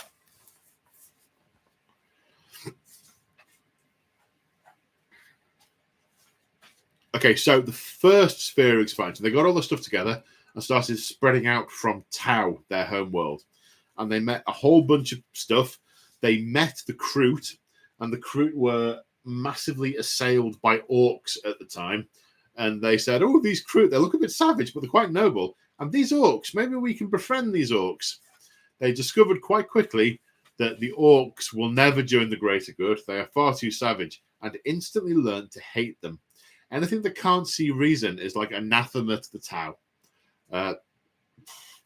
Okay, so the first sphere of expansion, they got all the stuff together and started spreading out from Tau, their home world. And they met a whole bunch of stuff. They met the Kroot, and the Kroot were massively assailed by orcs at the time. And they said, oh, these Kroot, they look a bit savage, but they're quite noble. And these orcs, maybe we can befriend these orcs. They discovered quite quickly that the orcs will never join the greater good. They are far too savage, and instantly learned to hate them. Anything that can't see reason is like anathema to the Tau.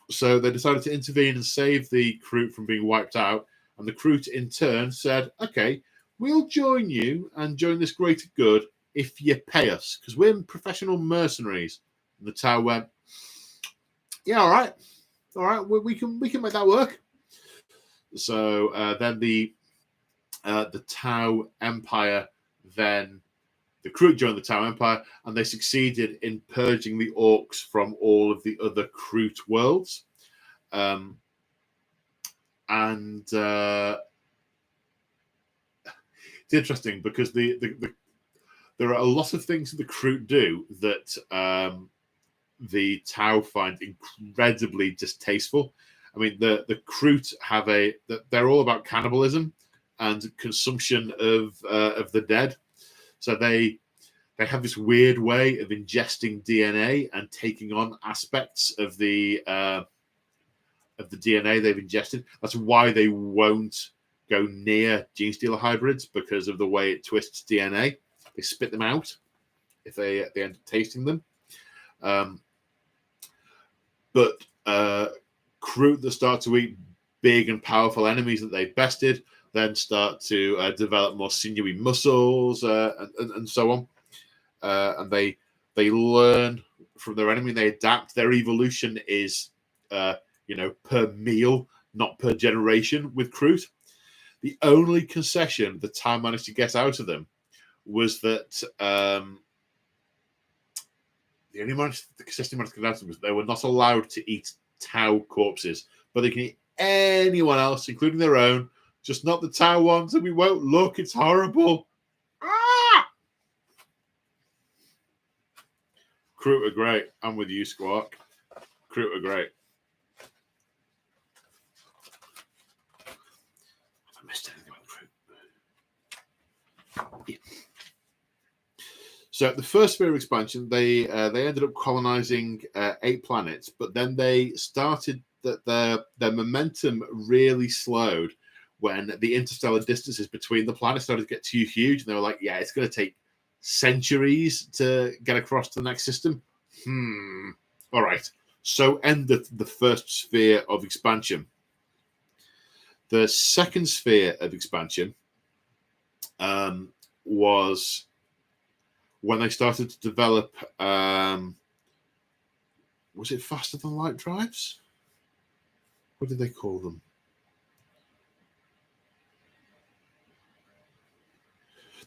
So they decided to intervene and save the Kroot from being wiped out. And the Kroot, in turn, said, okay, we'll join you and join this greater good if you pay us, because we're professional mercenaries. And the Tau went, yeah, all right, we can make that work. So then the Tau Empire, then the Kroot joined the Tau Empire, and they succeeded in purging the Orcs from all of the other Kroot worlds. And it's interesting because there are a lot of things that the Kroot do that the Tau find incredibly distasteful. I mean, the Kroot they're all about cannibalism and consumption of the dead. So they have this weird way of ingesting DNA and taking on aspects of the DNA they've ingested. That's why they won't go near gene stealer hybrids, because of the way it twists DNA. They spit them out if they end up tasting them. But Kroot that start to eat big and powerful enemies that they bested then start to develop more sinewy muscles and so on. And they learn from their enemy. They adapt. Their evolution is per meal, not per generation with Kroot. The only concession the Tau managed to get out of them was that the concession managed to get out of them was they were not allowed to eat Tau corpses, but they can eat anyone else, including their own, just not the Tau ones, and we won't look. It's horrible. Kroot are great. I'm with you, Squawk. Kroot are great. Have I missed anything about Kroot? Yeah. So the first sphere of expansion, they ended up colonizing 8 planets, but then they started that their momentum really slowed when the interstellar distances between the planets started to get too huge, and they were like, "Yeah, it's going to take centuries to get across to the next system." All right. So ended the first sphere of expansion. The second sphere of expansion was when they started to develop, was it faster than light drives? What did they call them?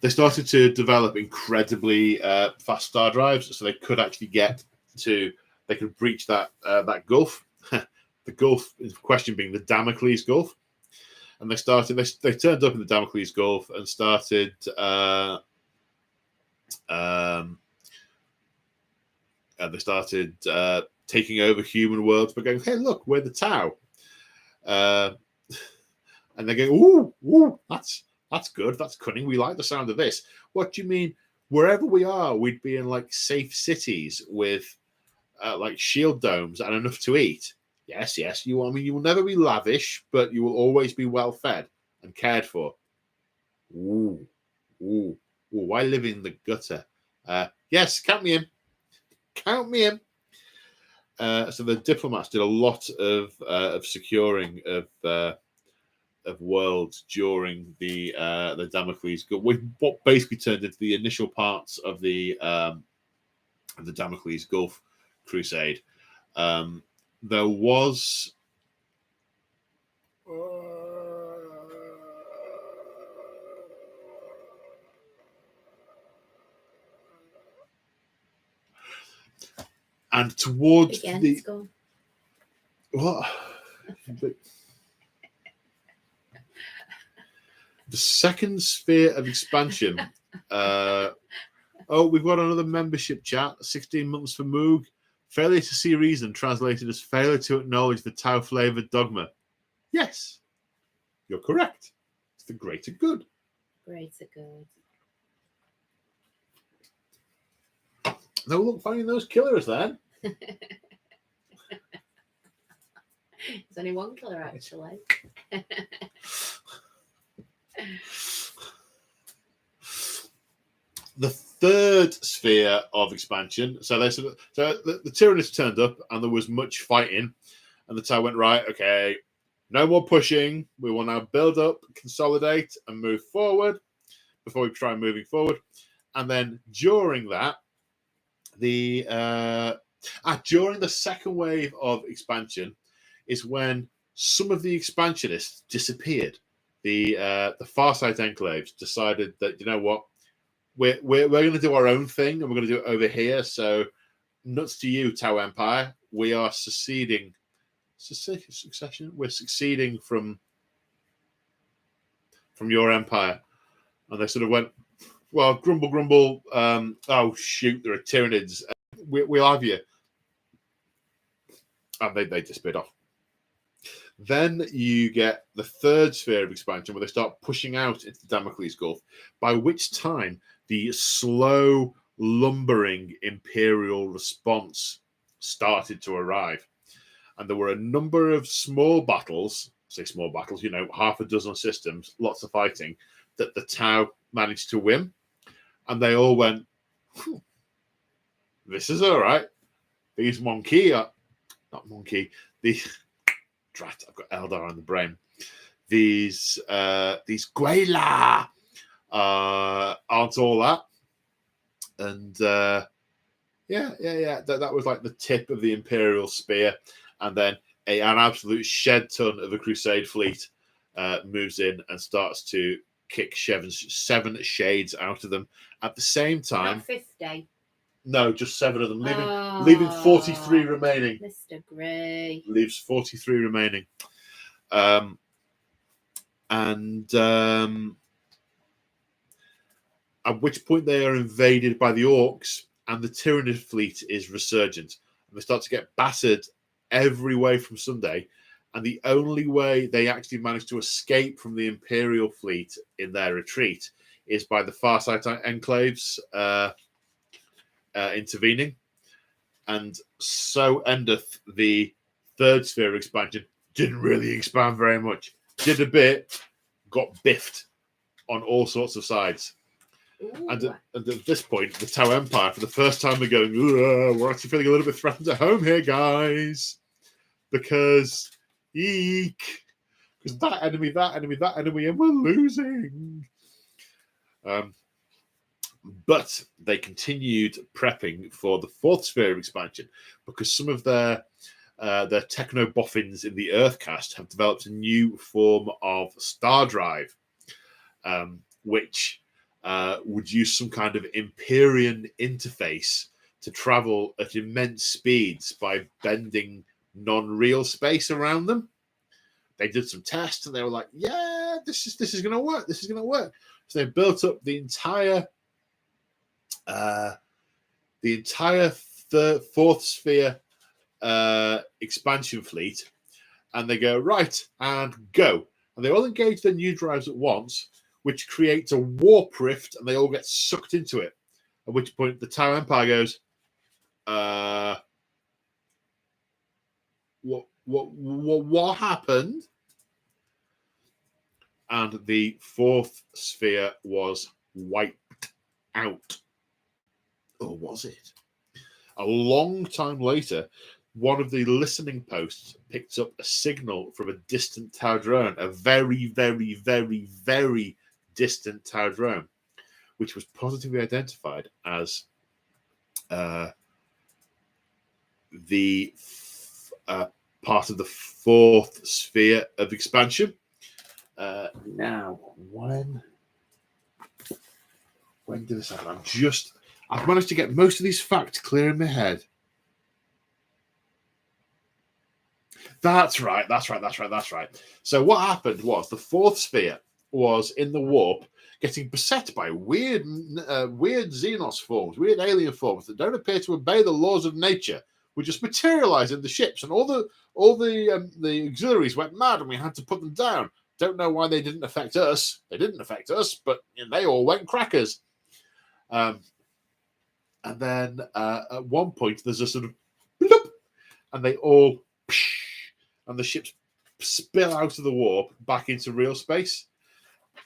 They started to develop incredibly fast star drives, so they could actually they could breach that gulf. The gulf in question being the Damocles Gulf. And they turned up in the Damocles Gulf and started taking over human worlds by going, "Hey, look, we're the Tau." And they're going, "Ooh, that's good. That's cunning. We like the sound of this." What do you mean? Wherever we are, we'd be in like safe cities with like shield domes and enough to eat. Yes. You will never be lavish, but you will always be well fed and cared for. Ooh. Why live in the gutter? Yes, count me in. Count me in. So the diplomats did a lot of securing of worlds during the Damocles Gulf, what basically turned into the initial parts of the Damocles Gulf Crusade. There was and towards what? The second sphere of expansion. We've got another membership chat. 16 months for Moog. Failure to see reason, translated as failure to acknowledge the Tau-flavored dogma. Yes, you're correct. It's the greater good. Greater good. No luck finding those killers then. There's only one killer, actually. The third sphere of expansion. So the Tyranids turned up, and there was much fighting, and the Tau went, right, okay, no more pushing. We will now build up, consolidate, and move forward before we try moving forward. And then during that, the During the second wave of expansion is when some of the expansionists disappeared. The Farside enclaves decided that, you know what, we're going to do our own thing, and we're going to do it over here. So nuts to you, Tau Empire. We are succeeding. Succession. We're succeeding from your empire. And they sort of went, well, grumble, grumble. Oh shoot, there are Tyranids. We'll have you. And they disappeared off. Then you get the third sphere of expansion where they start pushing out into Damocles Gulf, by which time the slow, lumbering Imperial response started to arrive. And there were a number of small battles, say small battles, you know, half a dozen systems, lots of fighting, that the Tau managed to win. And they all went, this is all right. These monkey are, not monkey, these, drat, I've got Eldar on the brain. These Guela aren't all that. And that was like the tip of the Imperial spear. And then an absolute shed ton of a Crusade fleet moves in and starts to kick seven shades out of them. At the same time, not 50. No, just 7 of them, leaving 43 remaining. Mr. Grey Leaves 43 remaining. At which point they are invaded by the Orcs, and the Tyranid fleet is resurgent. And they start to get battered every way from Sunday, and the only way they actually manage to escape from the Imperial fleet in their retreat is by the Farsight enclaves intervening. And so endeth the third sphere of expansion. Didn't really expand very much. Did a bit, got biffed on all sorts of sides. And at this point, the Tau Empire, for the first time, are going, we're actually feeling a little bit threatened at home here, guys. Because, eek. Because that enemy, and we're losing. But they continued prepping for the fourth sphere of expansion, because some of their techno-boffins in the Earthcast have developed a new form of star drive, which would use some kind of Empyrean interface to travel at immense speeds by bending non-real space around them. They did some tests and they were like, yeah, this is going to work. This is going to work. So they built up the entire fourth sphere expansion fleet, and they go, right, and go. And they all engage their new drives at once, which creates a warp rift, and they all get sucked into it. At which point the Tau Empire goes, what happened? And the fourth sphere was wiped out. Or was it? A long time later, one of the listening posts picked up a signal from a distant Tau drone, a very, very, very, very distant Tau drone, which was positively identified as the part of the fourth sphere of expansion. Now, when did this happen? I've managed to get most of these facts clear in my head. That's right. So what happened was the fourth sphere was in the warp, getting beset by weird Xenos forms, weird alien forms that don't appear to obey the laws of nature. We just materialize in the ships, and all the auxiliaries went mad, and we had to put them down. Don't know why they didn't affect us. They didn't affect us, but they all went crackers. And then at one point, there's a sort of bloop, and they all, and the ships spill out of the warp back into real space,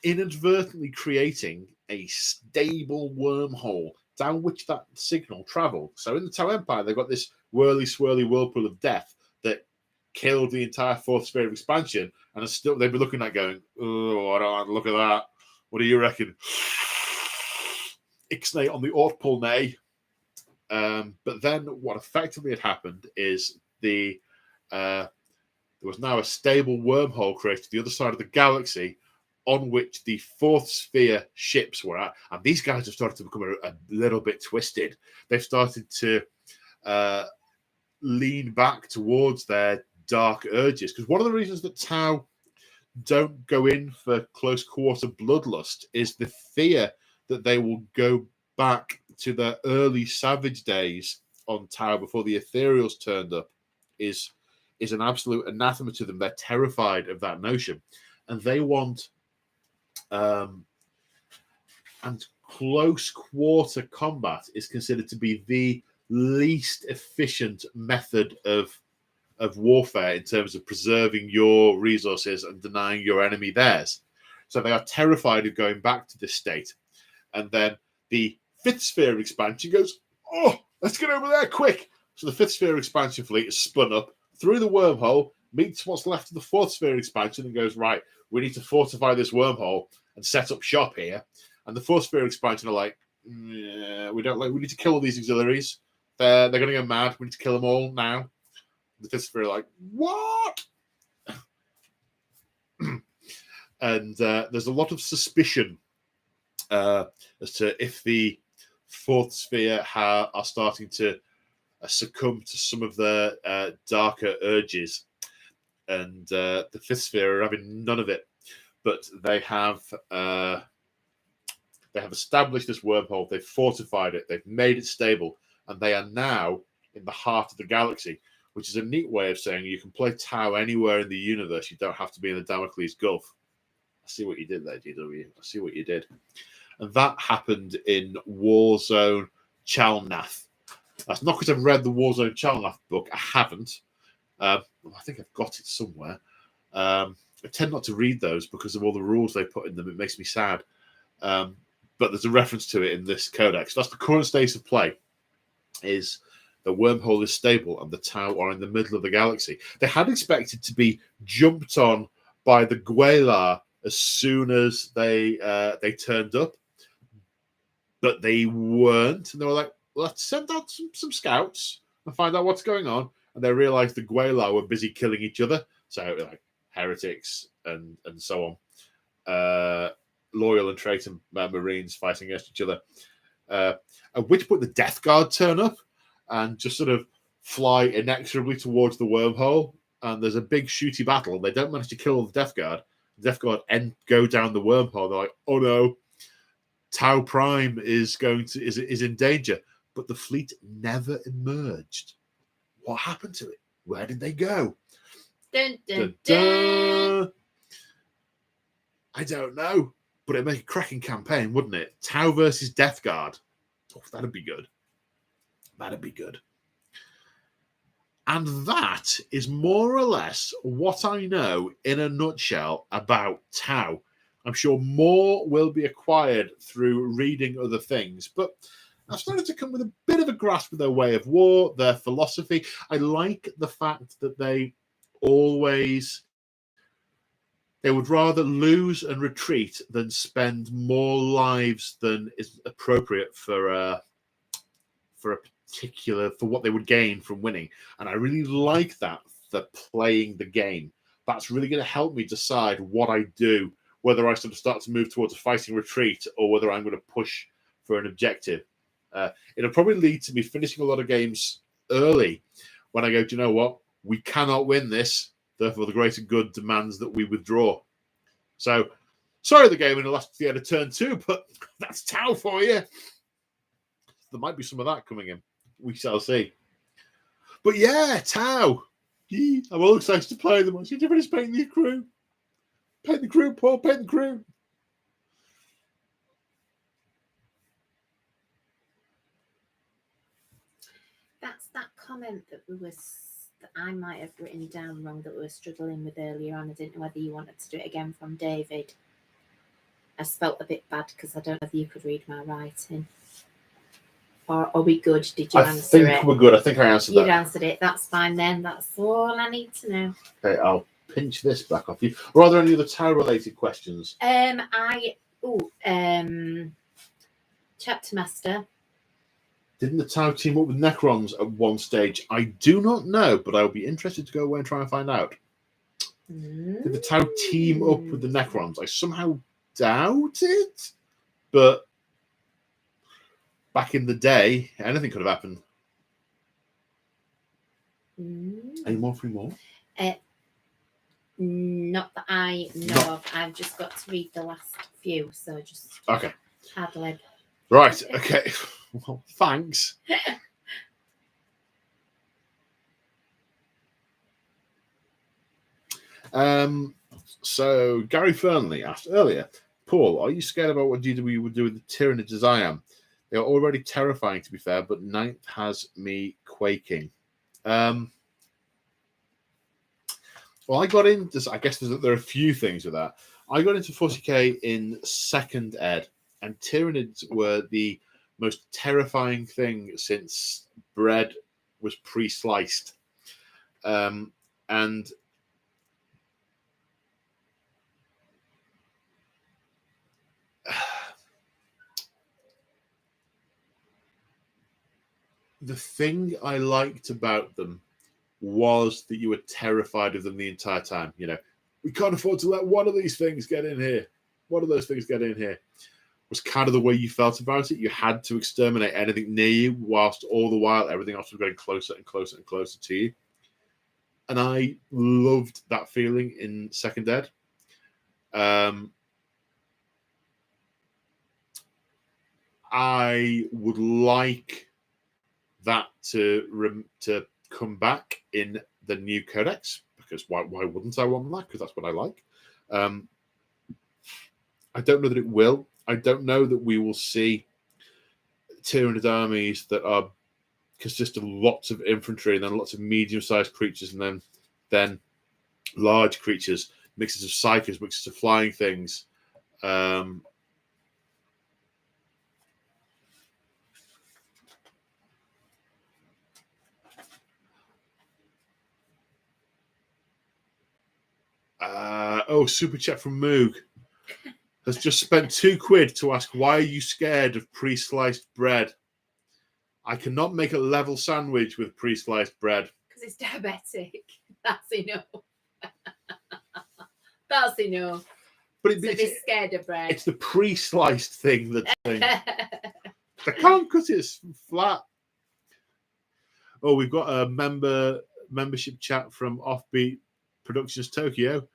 inadvertently creating a stable wormhole down which that signal traveled. So in the Tau Empire, they've got this whirly, swirly whirlpool of death that killed the entire fourth sphere of expansion, and still they'd be looking at going, oh, I don't want to look at that. What do you reckon? Ixnay on the Ortpul nay. But then what effectively had happened is there was now a stable wormhole created to the other side of the galaxy on which the fourth sphere ships were at. And these guys have started to become a little bit twisted. They've started to lean back towards their dark urges. Because one of the reasons that Tau don't go in for close quarter bloodlust is the fear that they will go back to their early savage days on Tau before the ethereals turned up is an absolute anathema to them. They're terrified of that notion, and they want and close quarter combat is considered to be the least efficient method of warfare in terms of preserving your resources and denying your enemy theirs. So they are terrified of going back to this state. And then the fifth sphere expansion goes, oh, let's get over there quick. So the fifth sphere expansion fleet is spun up through the wormhole, meets what's left of the fourth sphere expansion and goes, right, we need to fortify this wormhole and set up shop here. And the fourth sphere expansion are like, yeah, we need to kill all these auxiliaries. They're going to go mad. We need to kill them all now. The fifth sphere are like, what? And there's a lot of suspicion as to if the fourth sphere are starting to succumb to some of the darker urges. And the fifth sphere are having none of it. But they have established this wormhole. They've fortified it. They've made it stable. And they are now in the heart of the galaxy, which is a neat way of saying you can play Tau anywhere in the universe. You don't have to be in the Damocles Gulf. I see what you did there, GW. I see what you did. And that happened in Warzone Chalnath. That's not because I've read the Warzone Chalnath book. I haven't. I think I've got it somewhere. I tend not to read those because of all the rules they put in them. It makes me sad. But there's a reference to it in this codex. That's the current state of play. Is the wormhole is stable and the Tau are in the middle of the galaxy. They had expected to be jumped on by the Guelar as soon as they turned up, but they weren't. And they were like, let's send out some scouts and find out what's going on. And they realized the Guelar were busy killing each other. So like heretics and so on. Loyal and traitor Marines fighting against each other. At which point the Death Guard turn up and just sort of fly inexorably towards the wormhole. And there's a big shooty battle. They don't manage to kill the Death Guard. The Death Guard go down the wormhole. They're like, oh no, Tau Prime is in danger. But the fleet never emerged. What happened to it? Where did they go? Dun, dun, dun. I don't know. But it'd make a cracking campaign, wouldn't it? Tau versus Death Guard. Oh, that'd be good. That'd be good. And that is more or less what I know in a nutshell about Tau. I'm sure more will be acquired through reading other things, but I've started to come with a bit of a grasp of their way of war, their philosophy. I like the fact that they would rather lose and retreat than spend more lives than is appropriate for what they would gain from winning. And I really like that for playing the game. That's really going to help me decide what I do, whether I sort of start to move towards a fighting retreat or whether I'm going to push for an objective. It'll probably lead to me finishing a lot of games early when I go, do you know what? We cannot win this. Therefore, the greater good demands that we withdraw. So, sorry the game in the last end of turn 2, but that's Tau for you. There might be some of that coming in. We shall see. But yeah, Tau. I'm all excited to play them. What's your difference painting the crew? Paint the crew, Paul. Paint the crew. That's that comment that I might have written down wrong that we were struggling with earlier on. I didn't know whether you wanted to do it again from David. I spelt a bit bad because I don't know whether you could read my writing. Or are we good? Did you answer it? I think we're good. I think I answered that. You answered it. That's fine then. That's all I need to know. Okay, I'll pinch this back off you. Or are there any other Tau-related questions? Chapter Master. Didn't the Tau team up with Necrons at one stage? I do not know, but I'll be interested to go away and try and find out. Did the Tau team up with the Necrons? I somehow doubt it, but back in the day, anything could have happened. Any more? 3 more? Not that I know of. I've just got to read the last few, so just okay. Ad lib. Right. Okay. Well, thanks. So Gary Fernley asked earlier, Paul, are you scared about what GW would do with the Tyranids as I am? They are already terrifying, to be fair, but 9th has me quaking. Well, I got into, I guess there are a few things with that. I got into 40k in 2nd ed, and Tyranids were the most terrifying thing since bread was pre-sliced. And the thing I liked about them was that you were terrified of them the entire time. You know, we can't afford to let one of these things get in here. One of those things get in here. Was kind of the way you felt about it. You had to exterminate anything near you, whilst all the while everything else was getting closer and closer and closer to you. And I loved that feeling in 2nd ed. I would like that to come back in the new codex, because why wouldn't I want that? Because that's what I like. I don't know that it will. I don't know that we will see Tyranid armies that are consist of lots of infantry and then lots of medium-sized creatures and then large creatures, mixes of psychers, mixes of flying things. Super chat from Moog has just spent £2 to ask, why are you scared of pre-sliced bread? I cannot make a level sandwich with pre-sliced bread. Because it's diabetic. That's enough. That's enough. But it's scared of bread. It's the pre-sliced thing that's thing. I can't cut it flat. Oh, we've got a membership chat from Offbeat Productions Tokyo.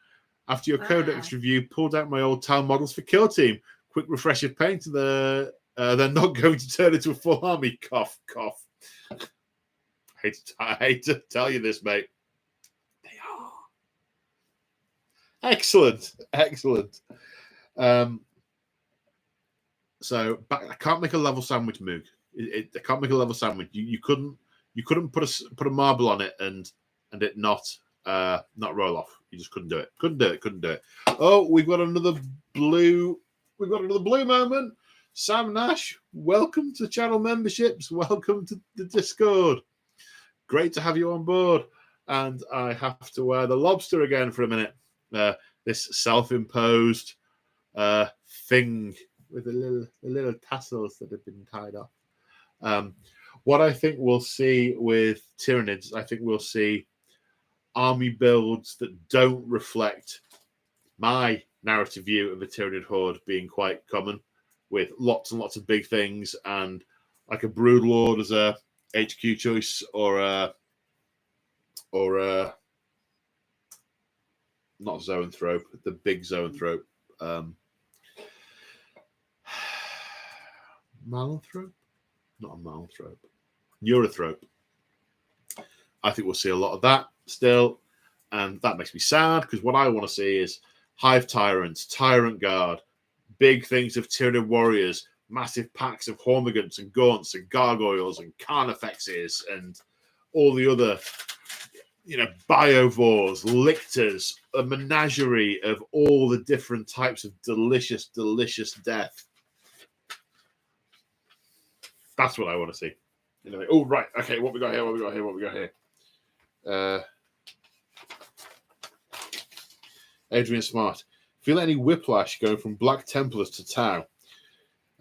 After your codex review, pulled out my old town models for Kill Team. Quick refresh of paint. They're not going to turn into a full army. Cough, cough. I hate to tell you this, mate. They are. Excellent. Excellent. So I can't make a level sandwich, Moog. I can't make a level sandwich. You couldn't put a marble on it and it not roll off. You just couldn't do it. Couldn't do it. Oh, we've got another blue moment. Sam Nash, welcome to channel memberships. Welcome to the Discord. Great to have you on board. And I have to wear the lobster again for a minute. This self-imposed thing with the little tassels that have been tied off. What I think we'll see with Tyranids, I think we'll see army builds that don't reflect my narrative view of the Tyranid horde being quite common, with lots and lots of big things and like a Broodlord as a HQ choice or not Zoanthrope, the big Zoanthrope. Malanthrope? Not a Malanthrope. Neurothrope. I think we'll see a lot of that still, and that makes me sad because what I want to see is Hive Tyrants, Tyrant Guard, big things of Tyranid warriors, massive packs of Hormigants and Gaunts and Gargoyles and Carnifexes and all the other, Biovores, Lictors, a menagerie of all the different types of delicious, delicious death. That's what I want to see. Oh, right. Okay, what we got here? Adrian Smart. Feel any whiplash going from Black Templars to Tau?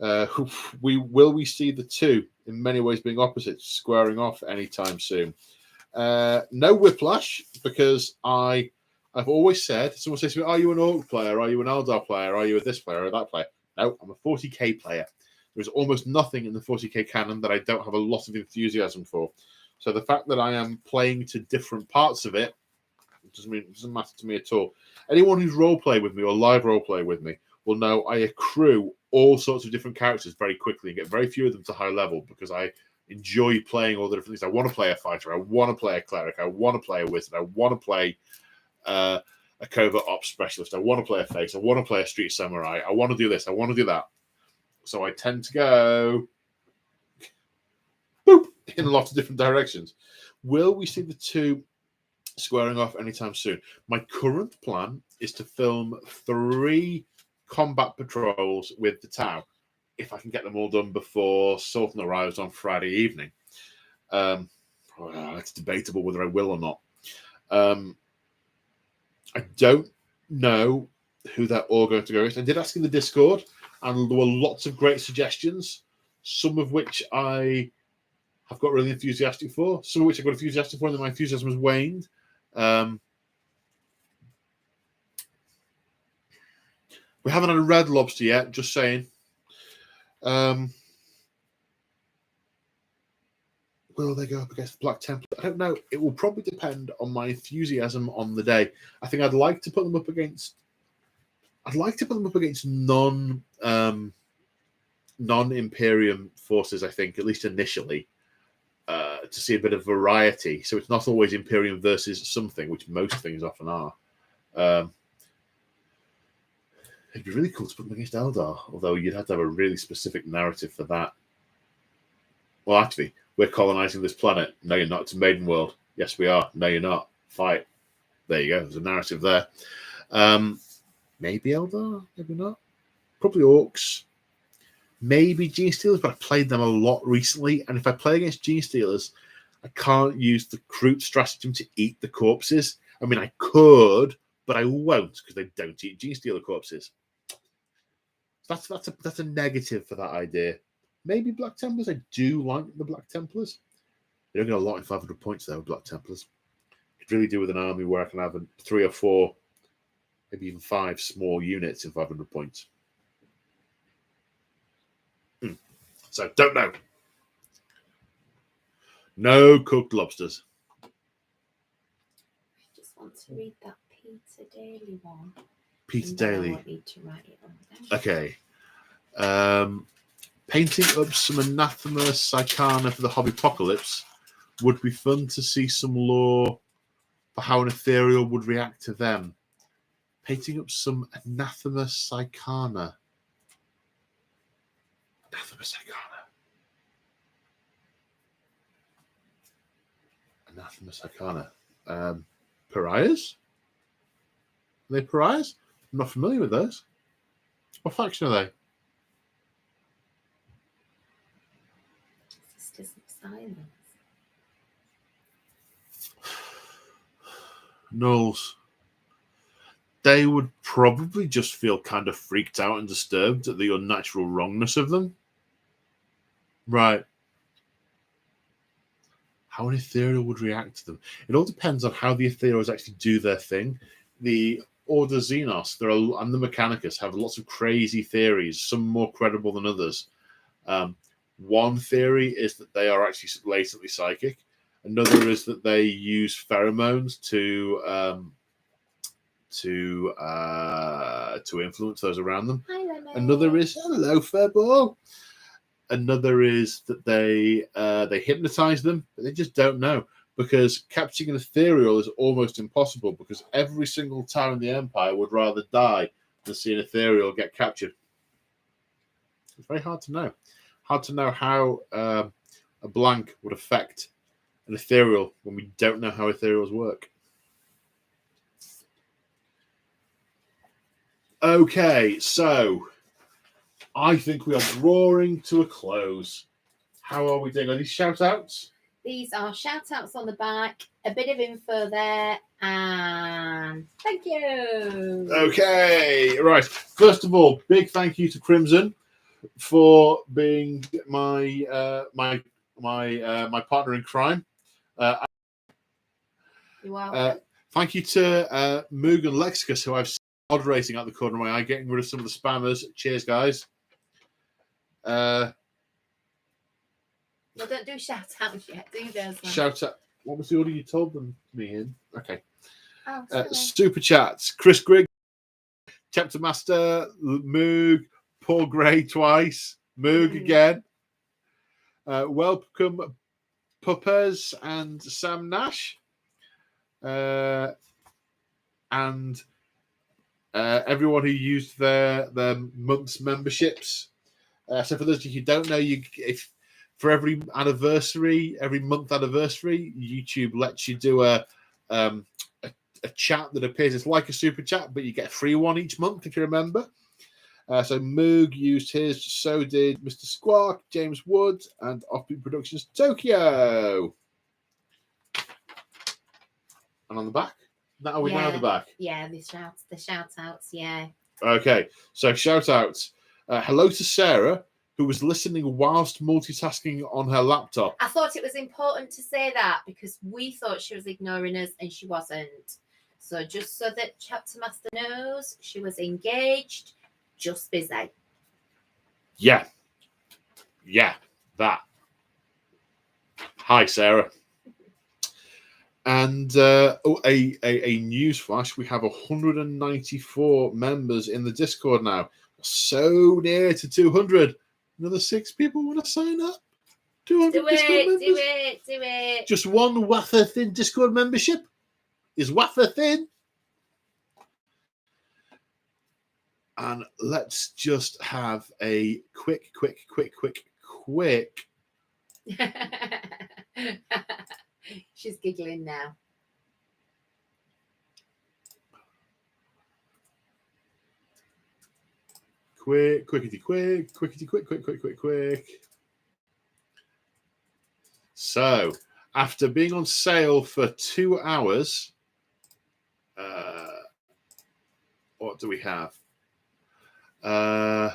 We see the two in many ways being opposites, squaring off anytime soon. No whiplash, because I've always said, someone says to me, are you an Orc player? Are you an Eldar player? Are you a this player or that player? No, I'm a 40k player. There's almost nothing in the 40k canon that I don't have a lot of enthusiasm for. So the fact that I am playing to different parts of it doesn't matter to me at all. Anyone who's roleplay with me or live roleplay with me will know I accrue all sorts of different characters very quickly and get very few of them to high level, because I enjoy playing all the different things. I want to play a fighter. I want to play a cleric. I want to play a wizard. I want to play a covert ops specialist. I want to play a face. I want to play a street samurai. I want to do this. I want to do that. So I tend to go boop in a lot of different directions. Will we see the two squaring off anytime soon? My current plan is to film 3 combat patrols with the Tau, if I can get them all done before Sultan arrives on Friday evening. It's debatable whether I will or not. I don't know who they're all going to go with. I did ask in the Discord, and there were lots of great suggestions, some of which I have got really enthusiastic for, some of which I got enthusiastic for, and then my enthusiasm has waned. We haven't had a Red Lobster yet, just saying. Will they go up against the Black Templar? I don't know. It will probably depend on my enthusiasm on the day. I think I'd like to put them up against non-Imperium forces, I think, at least initially, to see a bit of variety. So it's not always Imperium versus something, which most things often are. It'd be really cool to put them against Eldar, although you'd have to have a really specific narrative for that. Well, actually, we're colonizing this planet. No, you're not. It's a maiden world. Yes, we are. No, you're not. Fight. There you go. There's a narrative there. Maybe Eldar, maybe not. Probably Orcs. Maybe Gene Stealers, but I've played them a lot recently. And if I play against Gene Stealers, I can't use the Kroot stratagem to eat the corpses. I mean, I could, but I won't, because they don't eat Gene Stealer corpses. That's a negative for that idea. Maybe Black Templars. I do like the Black Templars. They don't get a lot in 500 points, though, Black Templars. Could really do with an army where I can have 3 or 4, maybe even 5 small units in 500 points. So, don't know. No cooked lobsters. I just want to read that Peter Daly one. Peter Daly. I want you to write it on. Okay. Painting up some Anathema Psychana for the Hobbypocalypse would be fun to see some lore for how an ethereal would react to them. Painting up some Anathema Psychana. Anathema Psychana. Anathema Psychana. Pariahs? Are they pariahs? I'm not familiar with those. What faction are they? Sisters of Silence. Knowles. They would probably just feel kind of freaked out and disturbed at the unnatural wrongness of them. Right. How an ethereal would react to them. It all depends on how the ethereals actually do their thing. The Order Xenos and the Mechanicus have lots of crazy theories, some more credible than others. One theory is that they are actually latently psychic. Another is that they use pheromones to influence those around them. Hi, Lemon. Another is hello, Fairball. Another is that they hypnotize them, but they just don't know, because capturing an ethereal is almost impossible, because every single town in the Empire would rather die than see an ethereal get captured. It's very hard to know. Hard to know how a blank would affect an ethereal when we don't know how ethereals work. Okay, so I think we are drawing to a close. How are we doing? Are these shout-outs? These are shout-outs on the back, a bit of info there, and thank you. Okay, right. First of all, big thank you to Crimson for being my partner in crime. You're welcome. Thank you to Moog and Lexicus, who I've seen moderating out the corner of my eye, getting rid of some of the spammers. Cheers, guys. Well, don't do shout outs yet. Do those. Shout out. What was the order you told them me in? Okay. Oh, Super chats. Chris Grigg, Chapter Master, Moog, Paul Gray twice, Moog again. Welcome, Puppers and Sam Nash. And everyone who used their month's memberships. So for those of you who don't know, if for every month anniversary, YouTube lets you do a chat that appears as like a super chat, but you get a free one each month if you remember. So Moog used his, so did Mr. Squawk, James Wood, and Offbeat Productions Tokyo. And on the back, that are we now at the back? Yeah, the shout outs. Yeah. Okay, so shout outs. Hello to Sarah, who was listening whilst multitasking on her laptop. I thought it was important to say that because we thought she was ignoring us and she wasn't. So just so that Chapter Master knows, she was engaged, just busy. Yeah, that. Hi, Sarah. And a news flash: we have 194 members in the Discord now. So near to 200. Another 6 people want to sign up. 200 Discord members. Do it. Just one wafer thin Discord membership is wafer thin. And let's just have a quick. She's giggling now. Quick. So, after being on sale for 2 hours, what do we have? There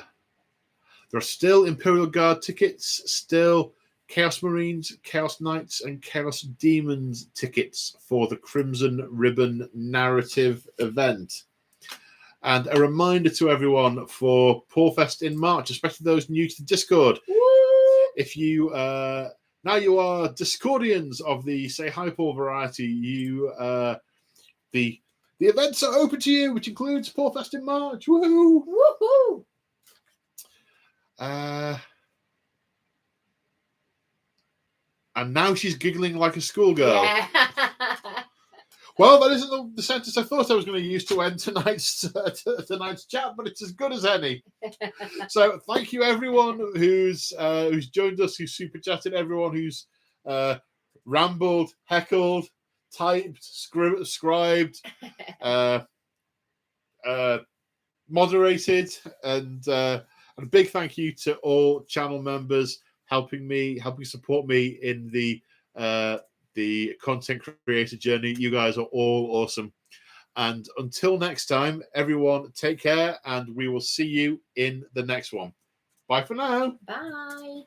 are still Imperial Guard tickets, still Chaos Marines, Chaos Knights, and Chaos Demons tickets for the Crimson Ribbon narrative event. And a reminder to everyone for Porfest in March, especially those new to the Discord. Woo! If you now you are Discordians of the SayHiPaul variety, you the events are open to you, which includes Porfest in March. Woohoo! Woohoo! And now she's giggling like a schoolgirl. Yeah. Well, that isn't the sentence I thought I was going to use to end tonight's chat, but it's as good as any. So thank you everyone who's joined us, who's super chatted, everyone who's rambled, heckled, typed, scribed, moderated, and a big thank you to all channel members helping support me in the content creator journey. You guys are all awesome. And until next time, everyone, take care, and we will see you in the next one. Bye for now. Bye.